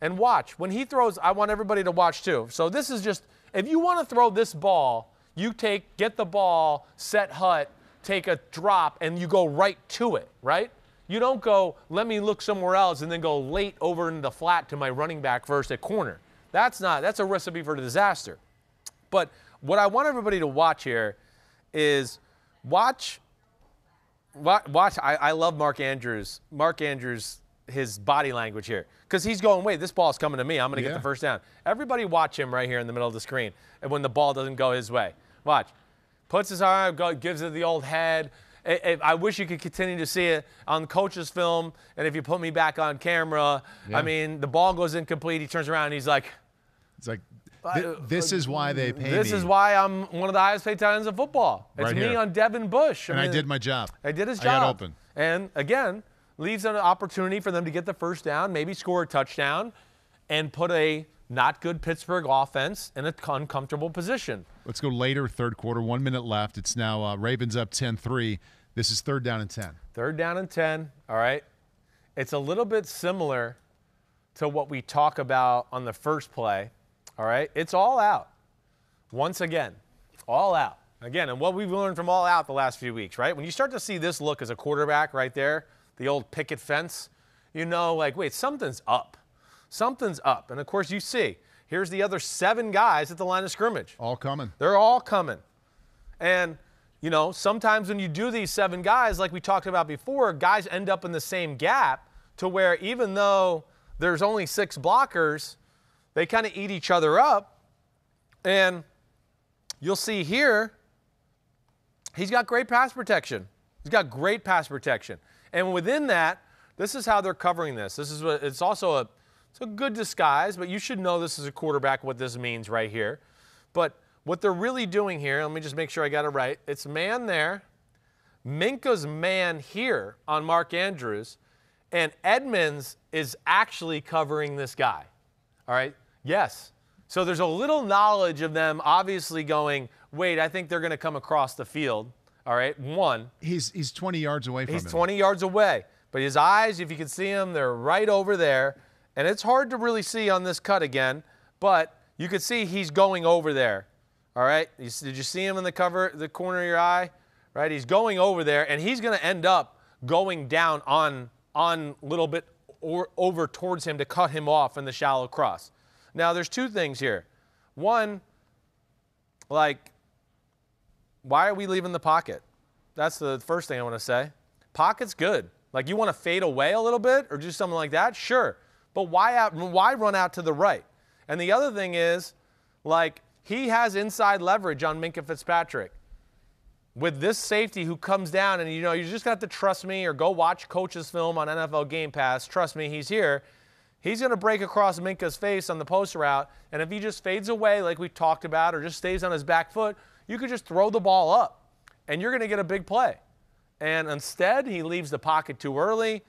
And watch. When he throws, I want everybody to watch too. So this is just, if you want to throw this ball, you get the ball, set hut, take a drop, and you go right to it, right? You don't go, let me look somewhere else, and then go late over into the flat to my running back first at corner. That's a recipe for disaster. But what I want everybody to watch here is watch. I love Mark Andrews. His body language here, because he's going, wait, this ball's coming to me. I'm going to get the first down. Everybody watch him right here in the middle of the screen, and when the ball doesn't go his way. Watch. Puts his arm, gives it the old head. I wish you could continue to see it on coach's film, and if you put me back on camera, I mean, the ball goes incomplete. He turns around, and he's like, this is why they pay me. This is why I'm one of the highest paid tight ends in football. It's right me here. On Devin Bush. I did my job. I did his job. I got open. And, again, leaves an opportunity for them to get the first down, maybe score a touchdown, and put a not good Pittsburgh offense in an uncomfortable position. Let's go later, third quarter, 1 minute left. It's now Ravens up 10-3. This is 3rd down and 10. 3rd down and 10, all right? It's a little bit similar to what we talk about on the first play, all right? It's all out. Once again, all out. Again, and what we've learned from all out the last few weeks, right? When you start to see this look as a quarterback right there, the old picket fence, you know, like, wait, something's up. Something's up. And, of course, you see, here's the other 7 guys at the line of scrimmage. All coming. They're all coming. And, you know, sometimes when you do these 7 guys, like we talked about before, guys end up in the same gap to where even though there's only 6 blockers, they kind of eat each other up. And you'll see here, he's got great pass protection. He's got great pass protection. And within that, this is how they're covering this. This is what it's also it's a good disguise, but you should know this as a quarterback what this means right here. But what they're really doing here, let me just make sure I got it right. It's man there, Minka's man here on Mark Andrews, and Edmonds is actually covering this guy. All right? Yes. So there's a little knowledge of them obviously going, wait, I think they're going to come across the field. All right, 1. He's 20 yards away from him. He's 20 yards away. But his eyes, if you can see them, they're right over there. And it's hard to really see on this cut again, but you can see he's going over there. All right? Did you see him in the corner of your eye? Right? He's going over there, and he's going to end up going down on a little bit or over towards him to cut him off in the shallow cross. Now, there's 2 things here. One, like, why are we leaving the pocket? That's the first thing I want to say. Pocket's good. Like, you want to fade away a little bit or do something like that? Sure. But why run out to the right? And the other thing is, like, he has inside leverage on Minkah Fitzpatrick. With this safety who comes down, and, you know, you just got to trust me or go watch coach's film on NFL Game Pass. Trust me, he's here. He's going to break across Minkah's face on the post route, and if he just fades away like we talked about or just stays on his back foot, you could just throw the ball up, and you're going to get a big play. And instead, he leaves the pocket too early.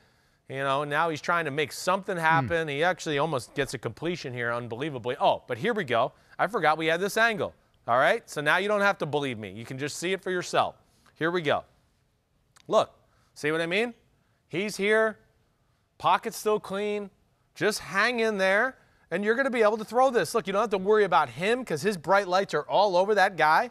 You know, now he's trying to make something happen. He actually almost gets a completion here, unbelievably. Oh, but here we go. I forgot we had this angle. All right? So now you don't have to believe me. You can just see it for yourself. Here we go. Look. See what I mean? He's here. Pocket's still clean. Just hang in there, and you're going to be able to throw this. Look, you don't have to worry about him because his bright lights are all over that guy.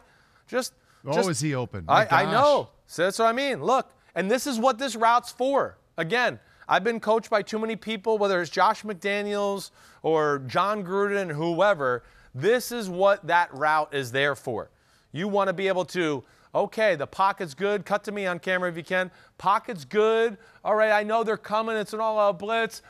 Is he open? I know. So that's what I mean. Look, and this is what this route's for. Again, I've been coached by too many people, whether it's Josh McDaniels or John Gruden, whoever. This is what that route is there for. You want to be able to, okay, the pocket's good. Cut to me on camera if you can. Pocket's good. All right, I know they're coming. It's an all-out blitz.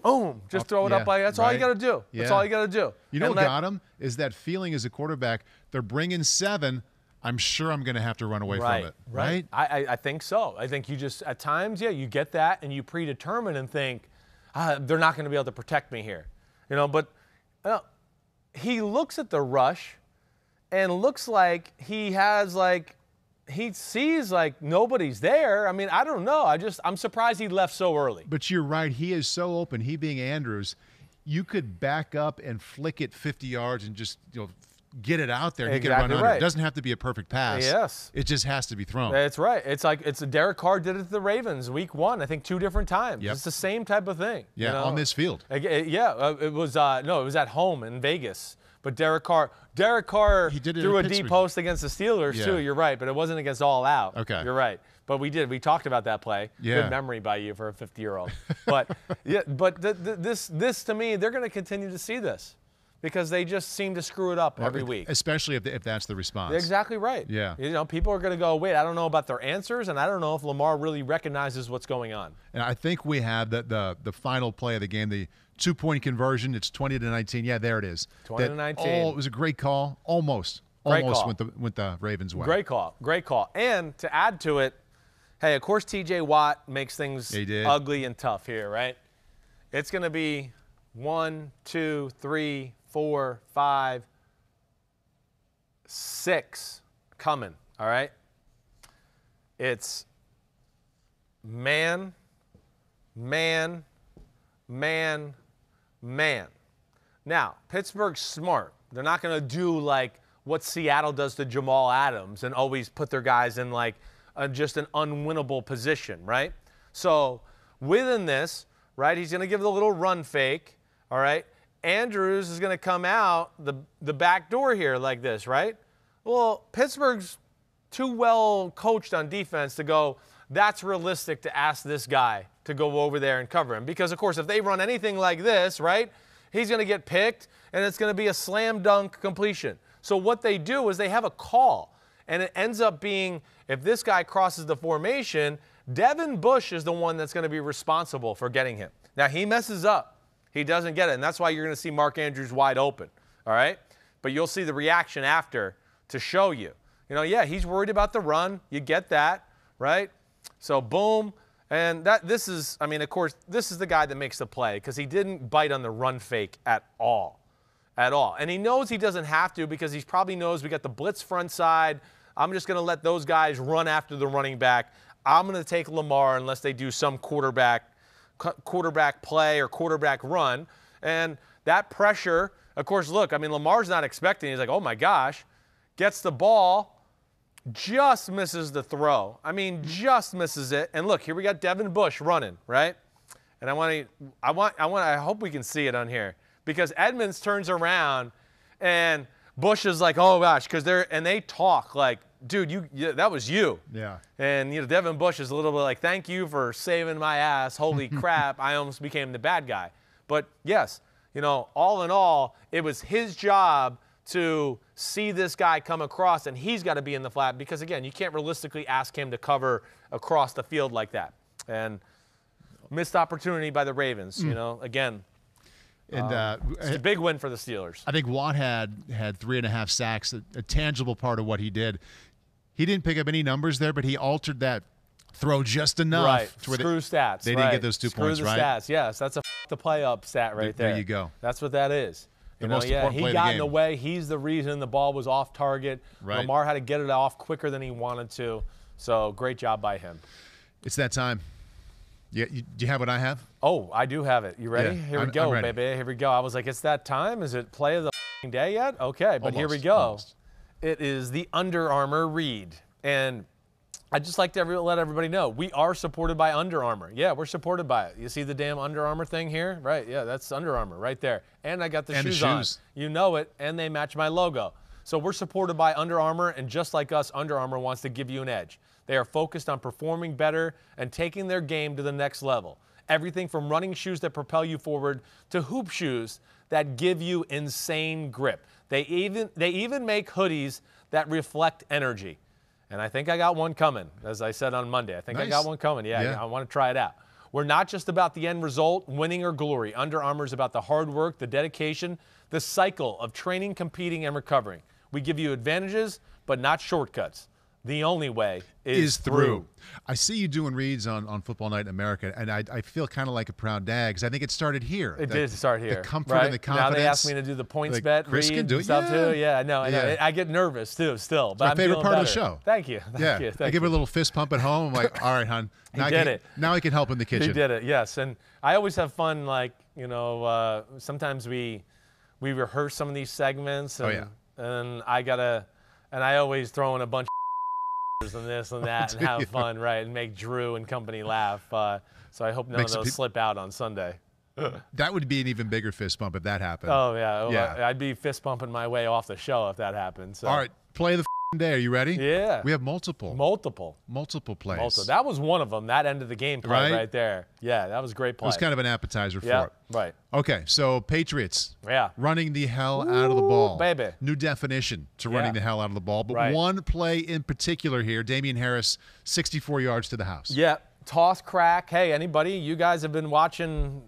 Boom. Just throw it up like that's all you got to do. That's all you got to do. You know what got him is that feeling as a quarterback. They're bringing 7. I'm sure I'm going to have to run away from it. Right? I think so. I think you just, at times, you get that and you predetermine and think, they're not going to be able to protect me here. You know, but he looks at the rush and looks like he has, like, he sees, like, nobody's there. I mean, I don't know. I'm surprised he left so early. But you're right. He is so open. He being Andrews, you could back up and flick it 50 yards and just get it out there. And Exactly you can run under. right. It doesn't have to be a perfect pass. Yes. It just has to be thrown. That's right. It's like Derek Carr did it to the Ravens week 1, I think 2 different times. Yep. It's the same type of thing. Yeah, on this field. Yeah, it was it was at home in Vegas. But Derek Carr He did it threw a in deep Pittsburgh. post against the Steelers Yeah. too. You're right, but it wasn't against All Out. Okay. You're right. But we talked about that play. Yeah. Good memory by you for a 50-year-old. But yeah, but this to me, they're going to continue to see this because they just seem to screw it up every week. Especially if that's the response. Exactly right. Yeah. People are going to go, wait, I don't know about their answers, and I don't know if Lamar really recognizes what's going on. And I think we have the final play of the game, the 2-point conversion. It's 20-19. Yeah, there it is. 20-19. It was a great call. Almost Great call. went the Ravens' way. Great call. Great call. And to add to it, hey, of course TJ Watt makes things ugly and tough here, right? It's going to be 1, 2, 3, 4, 5, 6 coming, all right? It's man, man, man, man. Now, Pittsburgh's smart. They're not going to do like what Seattle does to Jamal Adams and always put their guys in like just an unwinnable position, right? So within this, right, he's going to give the little run fake, all right? Andrews is going to come out the back door here like this, right? Well, Pittsburgh's too well coached on defense to go, that's realistic to ask this guy to go over there and cover him. Because, of course, if they run anything like this, right, he's going to get picked, and it's going to be a slam dunk completion. So what they do is they have a call, and it ends up being if this guy crosses the formation, Devin Bush is the one that's going to be responsible for getting him. Now, he messes up. He doesn't get it, and that's why you're going to see Mark Andrews wide open, all right? But you'll see the reaction after to show you. Yeah, he's worried about the run. You get that, right? So, boom. And this is the guy that makes the play because he didn't bite on the run fake at all. And he knows he doesn't have to because he probably knows we got the blitz front side. I'm just going to let those guys run after the running back. I'm going to take Lamar unless they do some quarterback play or quarterback run. And that pressure, of course, look, Lamar's not expecting. He's like, oh, my gosh. Gets the ball, just misses the throw. Just misses it. And look, here we got Devin Bush running, right? And I hope we can see it on here. Because Edmonds turns around and Bush is like, oh gosh, because they talk like, dude, that was you. Yeah. And Devin Bush is a little bit like, thank you for saving my ass. Holy crap, I almost became the bad guy. But yes, all in all, it was his job to see this guy come across, and he's got to be in the flat because again, you can't realistically ask him to cover across the field like that. And missed opportunity by the Ravens. Again. And it's a big win for the Steelers. I think Watt had 3.5 sacks, a tangible part of what he did. He didn't pick up any numbers there, but he altered that throw just enough. Right. To where Screw stats. They didn't get those 2 points, Screw the stats. Yes, that's a the play up stat right there. There you go. That's what that is. The most important play he of the got game. in the way. He's the reason the ball was off target. Right. Lamar had to get it off quicker than he wanted to. So great job by him. It's that time. Yeah, do you have what I have? Oh, I do have it. You ready? Yeah, Here we go, I'm ready. baby. Here we go. I was like, it's that time? Is it play of the day yet? Okay, but here we Almost, go. almost. It is the Under Armour read. And I'd just like to let everybody know, we are supported by Under Armour. Yeah, we're supported by it. You see the damn Under Armour thing here? Right, yeah, that's Under Armour right there. And I got the shoes on. You know it, and they match my logo. So we're supported by Under Armour, and just like us, Under Armour wants to give you an edge. They are focused on performing better and taking their game to the next level. Everything from running shoes that propel you forward to hoop shoes that give you insane grip. They even make hoodies that reflect energy. And I think I got one coming, as I said on Monday. I think I got one coming. Yeah, I want to try it out. We're not just about the end result, winning or glory. Under Armour is about the hard work, the dedication, the cycle of training, competing, and recovering. We give you advantages, but not shortcuts. The only way is through. I see you doing reads on Football Night in America, and I feel kind of like a proud dad because I think it started here. It did start here. The comfort right? and the confidence. Now they ask me to do the points Like, bet Chris read can do it. stuff Yeah. too. Yeah, I know. I get nervous too still. But my I'm favorite feeling part of the better. show. Thank you. Thank you. I give her a little fist pump at home. I'm like, all right, hon. Now did it. Now I can help in the kitchen. He did it, yes. And I always have fun, like, Sometimes we rehearse some of these segments, and, Oh, yeah. and I always throw in a bunch of and this and that and have fun, right, and make Drew and company laugh. So I hope none of those slip out on Sunday. That would be an even bigger fist bump if that happened. Oh, yeah. Yeah. I'd be fist bumping my way off the show if that happened. So. All right, play of the day. Are you ready? Yeah. We have multiple plays. That was one of them. That end of the game play right there. Yeah, that was a great play. It was kind of an appetizer for Yeah, it. right. Okay, so Patriots. Yeah. Running the hell out of the ball. Baby. New definition to running the hell out of the ball. But Right. one play in particular here, Damian Harris, 64 yards to the house. Yeah. Toss crack. Hey, anybody? You guys have been watching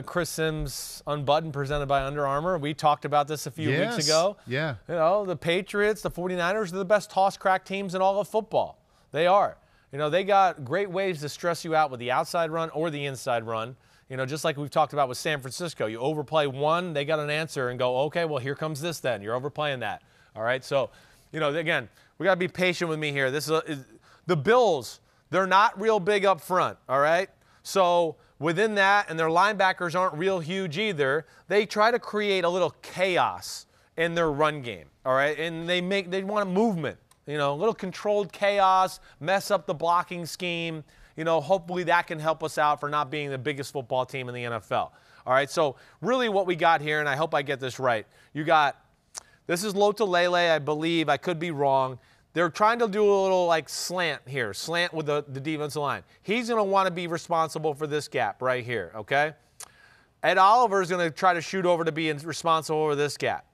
Chris Sims Unbuttoned presented by Under Armour. We talked about this a few weeks ago. Yeah. You know, the Patriots, the 49ers are the best toss crack teams in all of football. They are. You know, they got great ways to stress you out with the outside run or the inside run. You know, just like we've talked about with San Francisco. You overplay one, they got an answer and go, okay, well, here comes this then. You're overplaying that. All right? So, you know, again, we got to be patient with me here. This is the Bills. They're not real big up front, all right? So within that, and their linebackers aren't real huge either, they try to create a little chaos in their run game, all right? And they want a movement, you know, a little controlled chaos, mess up the blocking scheme. You know, hopefully that can help us out for not being the biggest football team in the NFL. All right, so really what we got here, and I hope I get this right, this is Lotulelei, I believe. I could be wrong. They're trying to do a little like slant here, slant with the defensive line. He's going to want to be responsible for this gap right here, okay? Ed Oliver is going to try to shoot over to be responsible for this gap.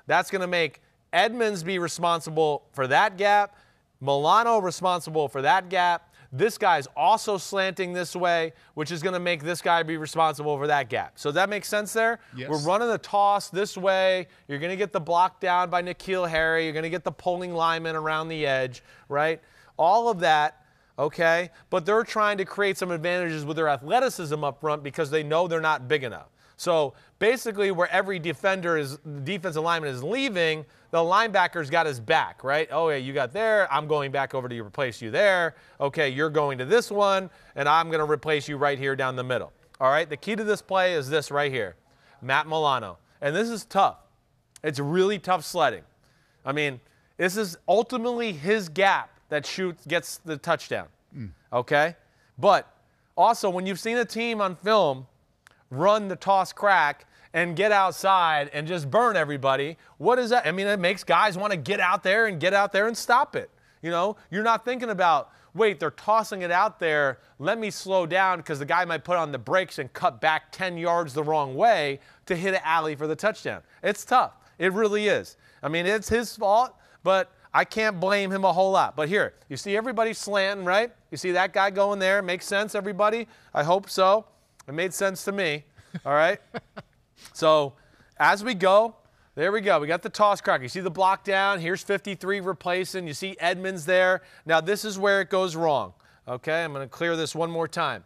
That's going to make Edmonds be responsible for that gap, Milano responsible for that gap. This guy's also slanting this way, which is going to make this guy be responsible for that gap. So that makes sense there? Yes. We're running the toss this way. You're going to get the block down by N'Keal Harry. You're going to get the pulling lineman around the edge, right? All of that, okay? But they're trying to create some advantages with their athleticism up front because they know they're not big enough. So basically where every defensive lineman is leaving, the linebacker's got his back, right? Oh, yeah, you got there. I'm going back over to replace you there. Okay, you're going to this one, and I'm going to replace you right here down the middle. All right, the key to this play is this right here, Matt Milano. And this is tough. It's really tough sledding. I mean, this is ultimately his gap that gets the touchdown, okay? But also, when you've seen a team on film run the toss crack and get outside and just burn everybody, what is that? I mean, it makes guys want to get out there and stop it. You know, you're not thinking about, wait, they're tossing it out there. Let me slow down because the guy might put on the brakes and cut back 10 yards the wrong way to hit an alley for the touchdown. It's tough. It really is. I mean, it's his fault, but I can't blame him a whole lot. But here, you see everybody slanting, right? You see that guy going there? Makes sense, everybody? I hope so. It made sense to me. All right? So as we go, there we go. We got the toss crack. You see the block down. Here's 53 replacing. You see Edmonds there. Now this is where it goes wrong. Okay, I'm going to clear this one more time.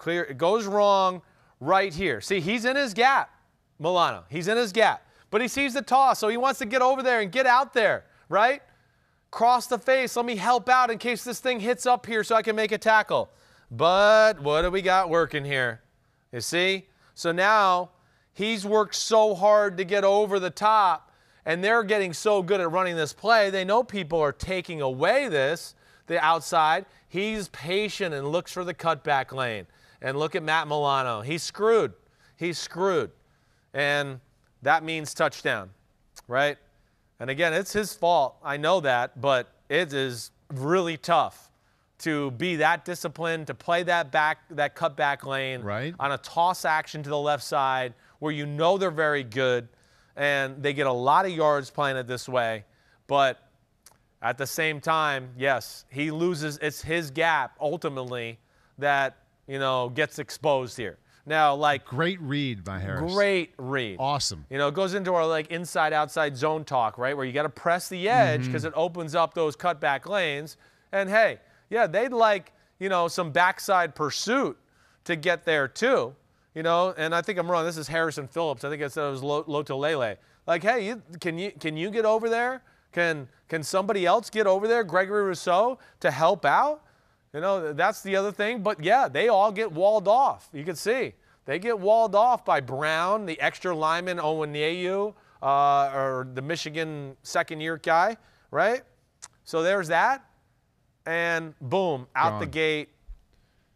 It goes wrong right here. See, he's in his gap, Milano. He's in his gap. But he sees the toss, so he wants to get over there and get out there, right? Cross the face. Let me help out in case this thing hits up here so I can make a tackle. But what do we got working here? You see? So now he's worked so hard to get over the top, and they're getting so good at running this play, they know people are taking away the outside. He's patient and looks for the cutback lane. And look at Matt Milano. He's screwed. He's screwed. And that means touchdown, right? And again, it's his fault. I know that, but it is really tough to be that disciplined, to play that cutback lane on a toss action to the left side where you know they're very good and they get a lot of yards playing it this way. But at the same time, yes, he loses. It's his gap ultimately that, you know, gets exposed here. Now, like, great read by Harris. Great read. Awesome. You know, it goes into our like inside-outside zone talk, right, where you got to press the edge because it opens up those cutback lanes. And hey, yeah, they'd like, you know, some backside pursuit to get there too. You know, and I think I'm wrong. This is Harrison Phillips. I think I said it was Lotulelei. Like, hey, can you get over there? Can somebody else get over there, Gregory Rousseau, to help out? You know, that's the other thing. But, yeah, they all get walled off. You can see. They get walled off by Brown, the extra lineman, Onwenu, or the Michigan second-year guy, right? So there's that. And boom, out the gate,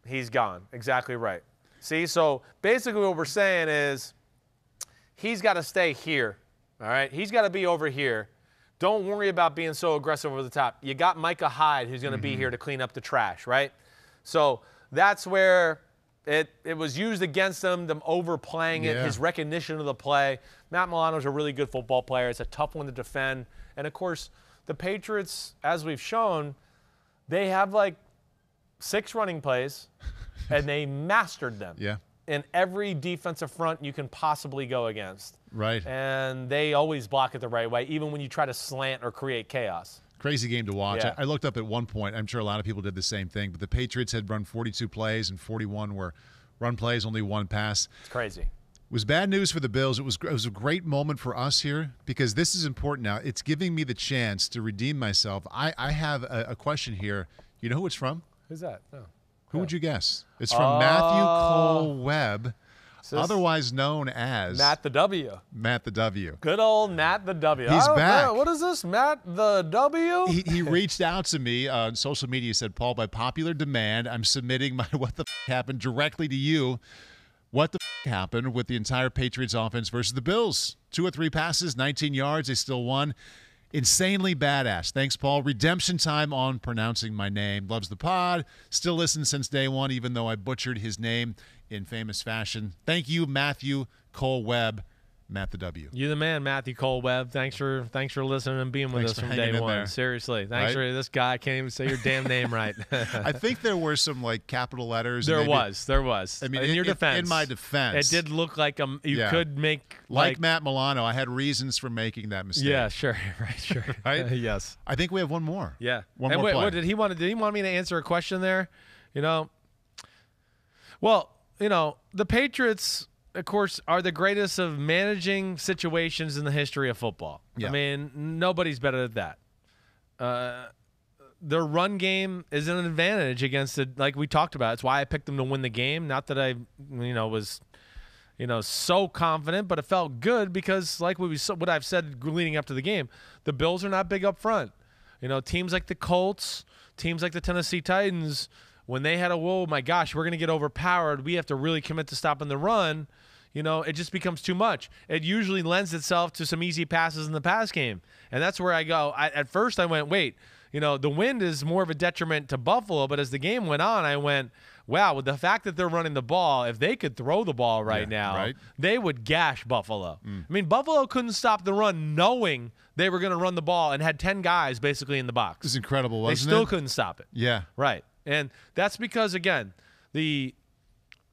he's gone. Exactly right. See, so basically what we're saying is he's got to stay here, all right? He's got to be over here. Don't worry about being so aggressive over the top. You got Micah Hyde who's going to be here to clean up the trash, right? So that's where it was used against him, them overplaying it, his recognition of the play. Matt Milano's a really good football player. It's a tough one to defend. And, of course, the Patriots, as we've shown, they have like 6 running plays, and they mastered them in every defensive front you can possibly go against. Right. And they always block it the right way, even when you try to slant or create chaos. Crazy game to watch. Yeah. I looked up at one point. I'm sure a lot of people did the same thing, but the Patriots had run 42 plays, and 41 were run plays, only 1 pass. It's crazy. It was bad news for the Bills. It was a great moment for us here because this is important now. It's giving me the chance to redeem myself. I have a question here. You know who it's from? Who's that? No. Who would you guess? It's from Matthew Cole Webb, otherwise known as Matt the W. Matt the W. Good old Matt the W. He's back. What is this, Matt the W? He reached out to me on social media. He said, Paul, by popular demand, I'm submitting my what the happened directly to you. What the happened with the entire Patriots offense versus the Bills? 2 or 3 passes, 19 yards. They still won. Insanely badass. Thanks, Paul. Redemption time on pronouncing my name. Loves the pod. Still listens since day one, even though I butchered his name in famous fashion. Thank you, Matthew Cole Webb. Matt the W. You the man, Matthew Cole Webb. Thanks for listening and being with us from day one. Seriously. Thanks for this guy. I can't even say your damn name right. I think there were some like capital letters. There was. I mean, in your defense. In my defense. It did look like you could make like Matt Milano. I had reasons for making that mistake. Yeah, sure. Right, sure. Right? Yes. I think we have one more. Yeah. One more play. What did he want me to answer a question there? Well, the Patriots, of course, are the greatest of managing situations in the history of football. Yeah. I mean, nobody's better at that. Their run game is an advantage against it, like we talked about. It's why I picked them to win the game. Not that I, was, so confident, but it felt good because, like what I've said leading up to the game, the Bills are not big up front. Teams like the Colts, teams like the Tennessee Titans, when they had oh my gosh, we're going to get overpowered. We have to really commit to stopping the run. It just becomes too much. It usually lends itself to some easy passes in the pass game. And that's where I go. At first I went, wait, the wind is more of a detriment to Buffalo. But as the game went on, I went, wow, with the fact that they're running the ball, if they could throw the ball now, they would gash Buffalo. I mean, Buffalo couldn't stop the run knowing they were going to run the ball and had 10 guys basically in the box. This is incredible, wasn't it? They still couldn't stop it. Yeah. Right. And that's because, again, they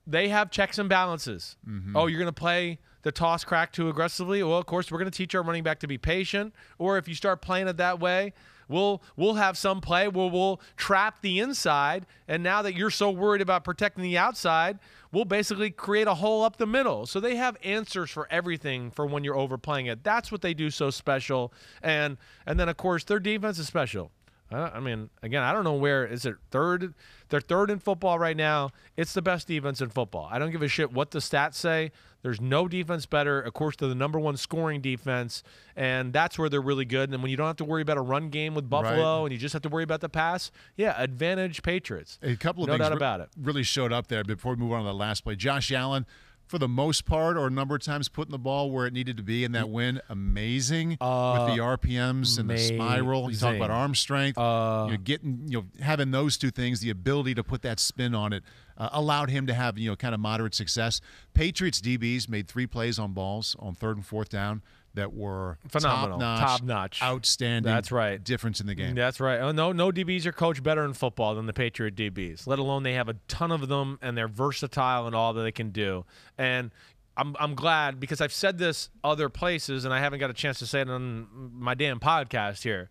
have checks and balances. Mm-hmm. Oh, you're going to play the toss crack too aggressively? Well, of course, we're going to teach our running back to be patient. Or if you start playing it that way, we'll have some play where we'll trap the inside. And now that you're so worried about protecting the outside, we'll basically create a hole up the middle. So they have answers for everything for when you're overplaying it. That's what they do so special. And then, of course, their defense is special. I mean, again, I don't know where is it third. They're third in football right now. It's the best defense in football. I don't give a shit what the stats say. There's no defense better. Of course, they're the number 1 scoring defense, and that's where they're really good. And when you don't have to worry about a run game with Buffalo and you just have to worry about the pass, advantage Patriots. A couple of no things doubt about it. Really showed up there before we move on to the last play. Josh Allen, for the most part, or a number of times putting the ball where it needed to be in that win. Amazing with the RPMs and the spiral. You talk about arm strength. Having those two things, the ability to put that spin on it, allowed him to have kind of moderate success. Patriots DBs made 3 plays on balls on 3rd and 4th down that were phenomenal, top notch, outstanding. That's right. Difference in the game. That's right. Oh, no DBs are coached better in football than the Patriot DBs. Let alone they have a ton of them and they're versatile in all that they can do. And I'm glad because I've said this other places and I haven't got a chance to say it on my damn podcast here.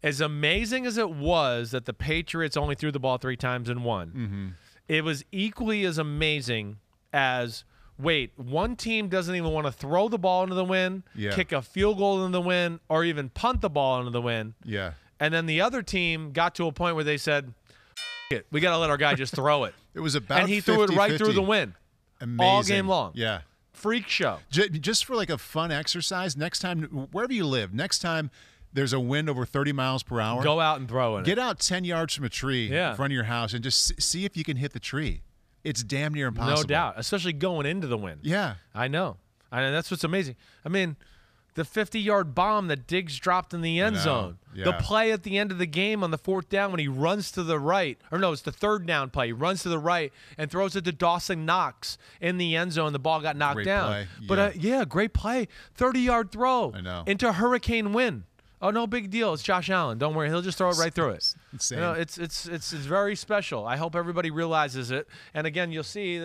As amazing as it was that the Patriots only threw the ball 3 times and won, it was equally as amazing as. Wait, one team doesn't even want to throw the ball into the wind, kick a field goal into the wind, or even punt the ball into the wind. Yeah. And then the other team got to a point where they said, it, we got to let our guy just throw it. It was about and he threw it right 50-50. through the wind. Amazing. all game long. Yeah. Freak show. Just for like a fun exercise, next time, wherever you live, next time there's a wind over 30 miles per hour, Go out and throw in it. get out 10 yards from a tree Yeah. in front of your house and just see if you can hit the tree. It's damn near impossible. No doubt, especially going into the wind. Yeah. I know. That's what's amazing. I mean, the 50-yard bomb that Diggs dropped in the end know. zone. Yeah. The play at the end of the game on the 4th down when he runs to the right. Or no, it's the 3rd down play. He runs to the right and throws it to Dawson Knox in the end zone. The ball got knocked Great down. play. But, great play. 30-yard throw. I know. Into hurricane wind. Oh, no big deal. It's Josh Allen. Don't worry. He'll just throw it right through it. Insane. You know, it's very special. I hope everybody realizes it. And again, you'll see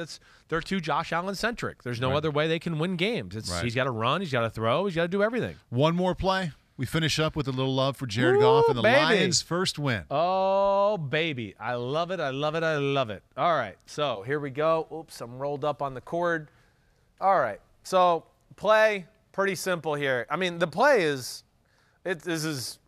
they're too Josh Allen centric. There's no other way they can win games. Right. He's got to run. He's got to throw. He's got to do everything. One more play. We finish up with a little love for Jared Goff and the baby. Lions' first win. Oh, baby. I love it. I love it. I love it. All right. So here we go. Oops, I'm rolled up on the cord. All right. So play, pretty simple here. I mean, the play this is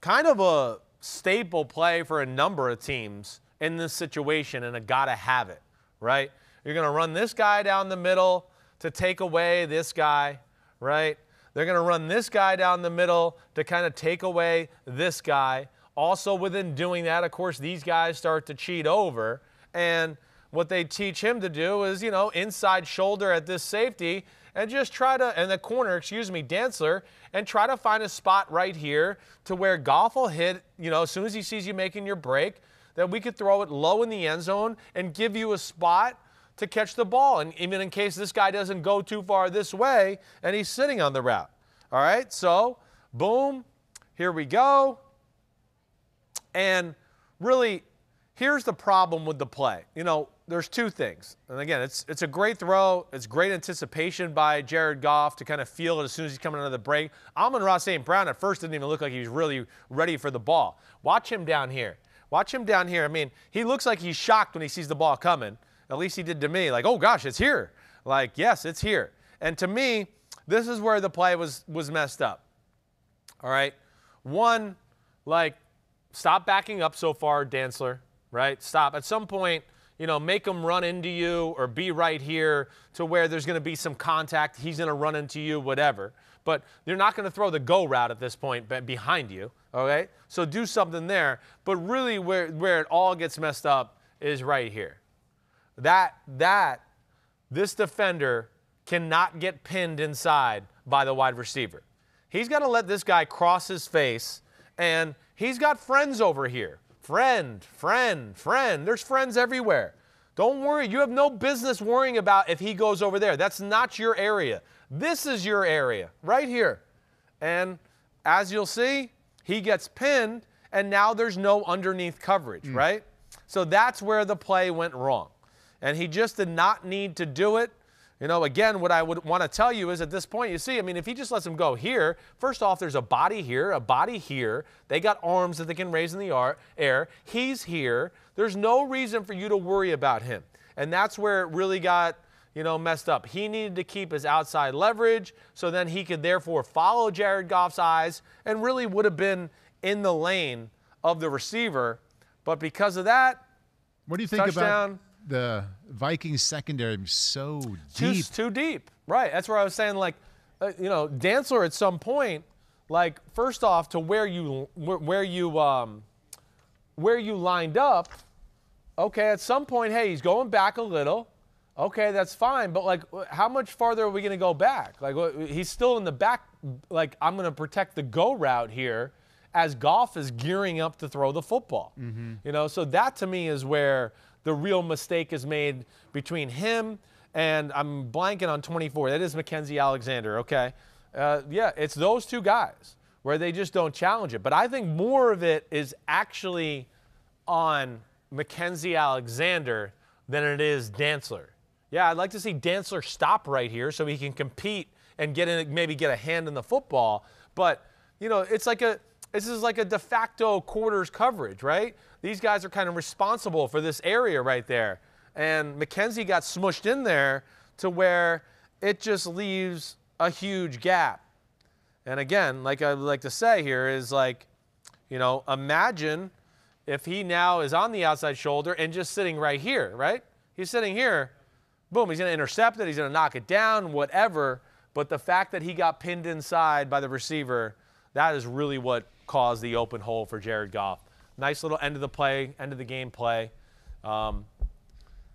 kind of a staple play for a number of teams in this situation, and a gotta have it, right? You're going to run this guy down the middle to take away this guy, right? They're going to run this guy down the middle to kind of take away this guy. Also, within doing that, of course, these guys start to cheat over, and what they teach him to do is, inside shoulder at this safety and just and the corner, Dantzler, and try to find a spot right here to where Goff will hit, as soon as he sees you making your break, that we could throw it low in the end zone and give you a spot to catch the ball. And even in case this guy doesn't go too far this way and he's sitting on the route. All right, so boom, here we go. And really, here's the problem with the play. There's two things. And again, it's a great throw. It's great anticipation by Jared Goff to kind of feel it as soon as he's coming out of the break. Amon-Ra St. Brown at first didn't even look like he was really ready for the ball. Watch him down here. Watch him down here. I mean, he looks like he's shocked when he sees the ball coming. At least he did to me. Like, oh, gosh, it's here. Like, yes, it's here. And to me, this is where the play was messed up. All right? One, stop backing up so far, Dantzler, right? Stop. At some point, make him run into you or be right here to where there's going to be some contact. He's going to run into you, whatever. But they're not going to throw the go route at this point behind you, okay? So do something there. But really where it all gets messed up is right here. This defender cannot get pinned inside by the wide receiver. He's got to let this guy cross his face, and he's got friends over here. Friend. There's friends everywhere. Don't worry. You have no business worrying about if he goes over there. That's not your area. This is your area right here. And as you'll see, he gets pinned, and now there's no underneath coverage, right? So that's where the play went wrong. And he just did not need to do it. Again, what I would want to tell you is at this point, you see, I mean, if he just lets him go here, first off, there's a body here, a body here. They got arms that they can raise in the air. He's here. There's no reason for you to worry about him. And that's where it really got, messed up. He needed to keep his outside leverage so then he could therefore follow Jared Goff's eyes and really would have been in the lane of the receiver. But because of that, what do you think touchdown. About the Vikings secondary? So deep. Too deep. Right. That's where I was saying, Dantzler at some point, first off, to where you lined up, okay, at some point, hey, he's going back a little. Okay, that's fine. But, how much farther are we going to go back? He's still in the back. I'm going to protect the go route here as Goff is gearing up to throw the football. So that to me is where the real mistake is made between him and I'm blanking on 24. That is Mackenzie Alexander, okay? It's those two guys where they just don't challenge it. But I think more of it is actually on Mackenzie Alexander than it is Dantzler. Yeah, I'd like to see Dantzler stop right here so he can compete and maybe get a hand in the football. But, this is like a de facto quarters coverage, right? These guys are kind of responsible for this area right there. And Mackenzie got smushed in there to where it just leaves a huge gap. And again, like I would like to say here is imagine if he now is on the outside shoulder and just sitting right here, right? He's sitting here. boom, he's going to intercept it, he's going to knock it down, whatever. But the fact that he got pinned inside by the receiver, that is really what caused the open hole for Jared Goff. Nice little end of the game play.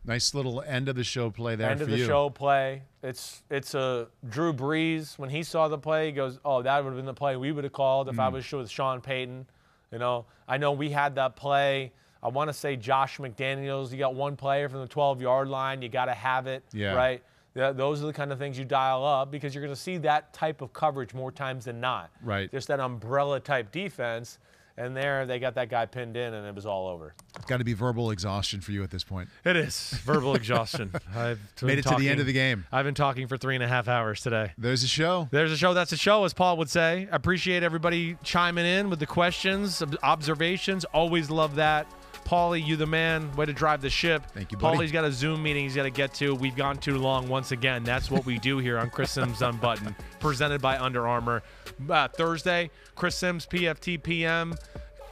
Nice little end of the show play there. End of the show play. It's a Drew Brees. When he saw the play, he goes, "Oh, that would have been the play we would have called if I was with Sean Payton." You know, I know we had that play. I want to say Josh McDaniels. You got one player from the 12-yard line. You got to have it, right? Those are the kind of things you dial up because you're going to see that type of coverage more times than not. Right. Just that umbrella type defense. And there they got that guy pinned in, and it was all over. It's got to be verbal exhaustion for you at this point. It is verbal exhaustion. I've made it to the end of the game. I've been talking for 3.5 hours today. There's a show. There's a show. That's a show, as Paul would say. I appreciate everybody chiming in with the questions, observations. Always love that. Paulie, you the man. Way to drive the ship. Thank you, buddy. Paulie's got a Zoom meeting he's got to get to. We've gone too long once again. That's what we do here on Chris Sims Unbuttoned, presented by Under Armour. Thursday, Chris Sims, PFT PM.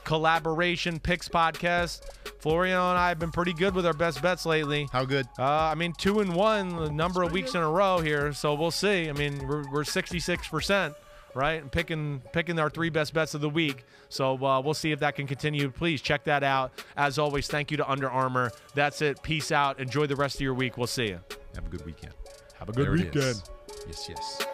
Collaboration picks podcast. Floriano and I have been pretty good with our best bets lately. How good? 2-1, a number of weeks in a row here, so we'll see. I mean, we're 66%, right? And picking our 3 best bets of the week. So we'll see if that can continue. Please check that out. As always, thank you to Under Armour. That's it. Peace out. Enjoy the rest of your week. We'll see you. Have a good weekend. Have a good weekend. Yes.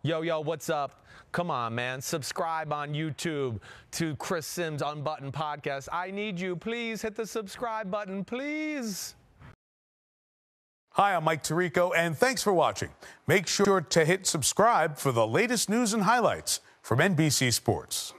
Yo, what's up? Come on, man. Subscribe on YouTube to Chris Sims Unbuttoned Podcast. I need you. Please hit the subscribe button, please. Hi, I'm Mike Tirico, and thanks for watching. Make sure to hit subscribe for the latest news and highlights from NBC Sports.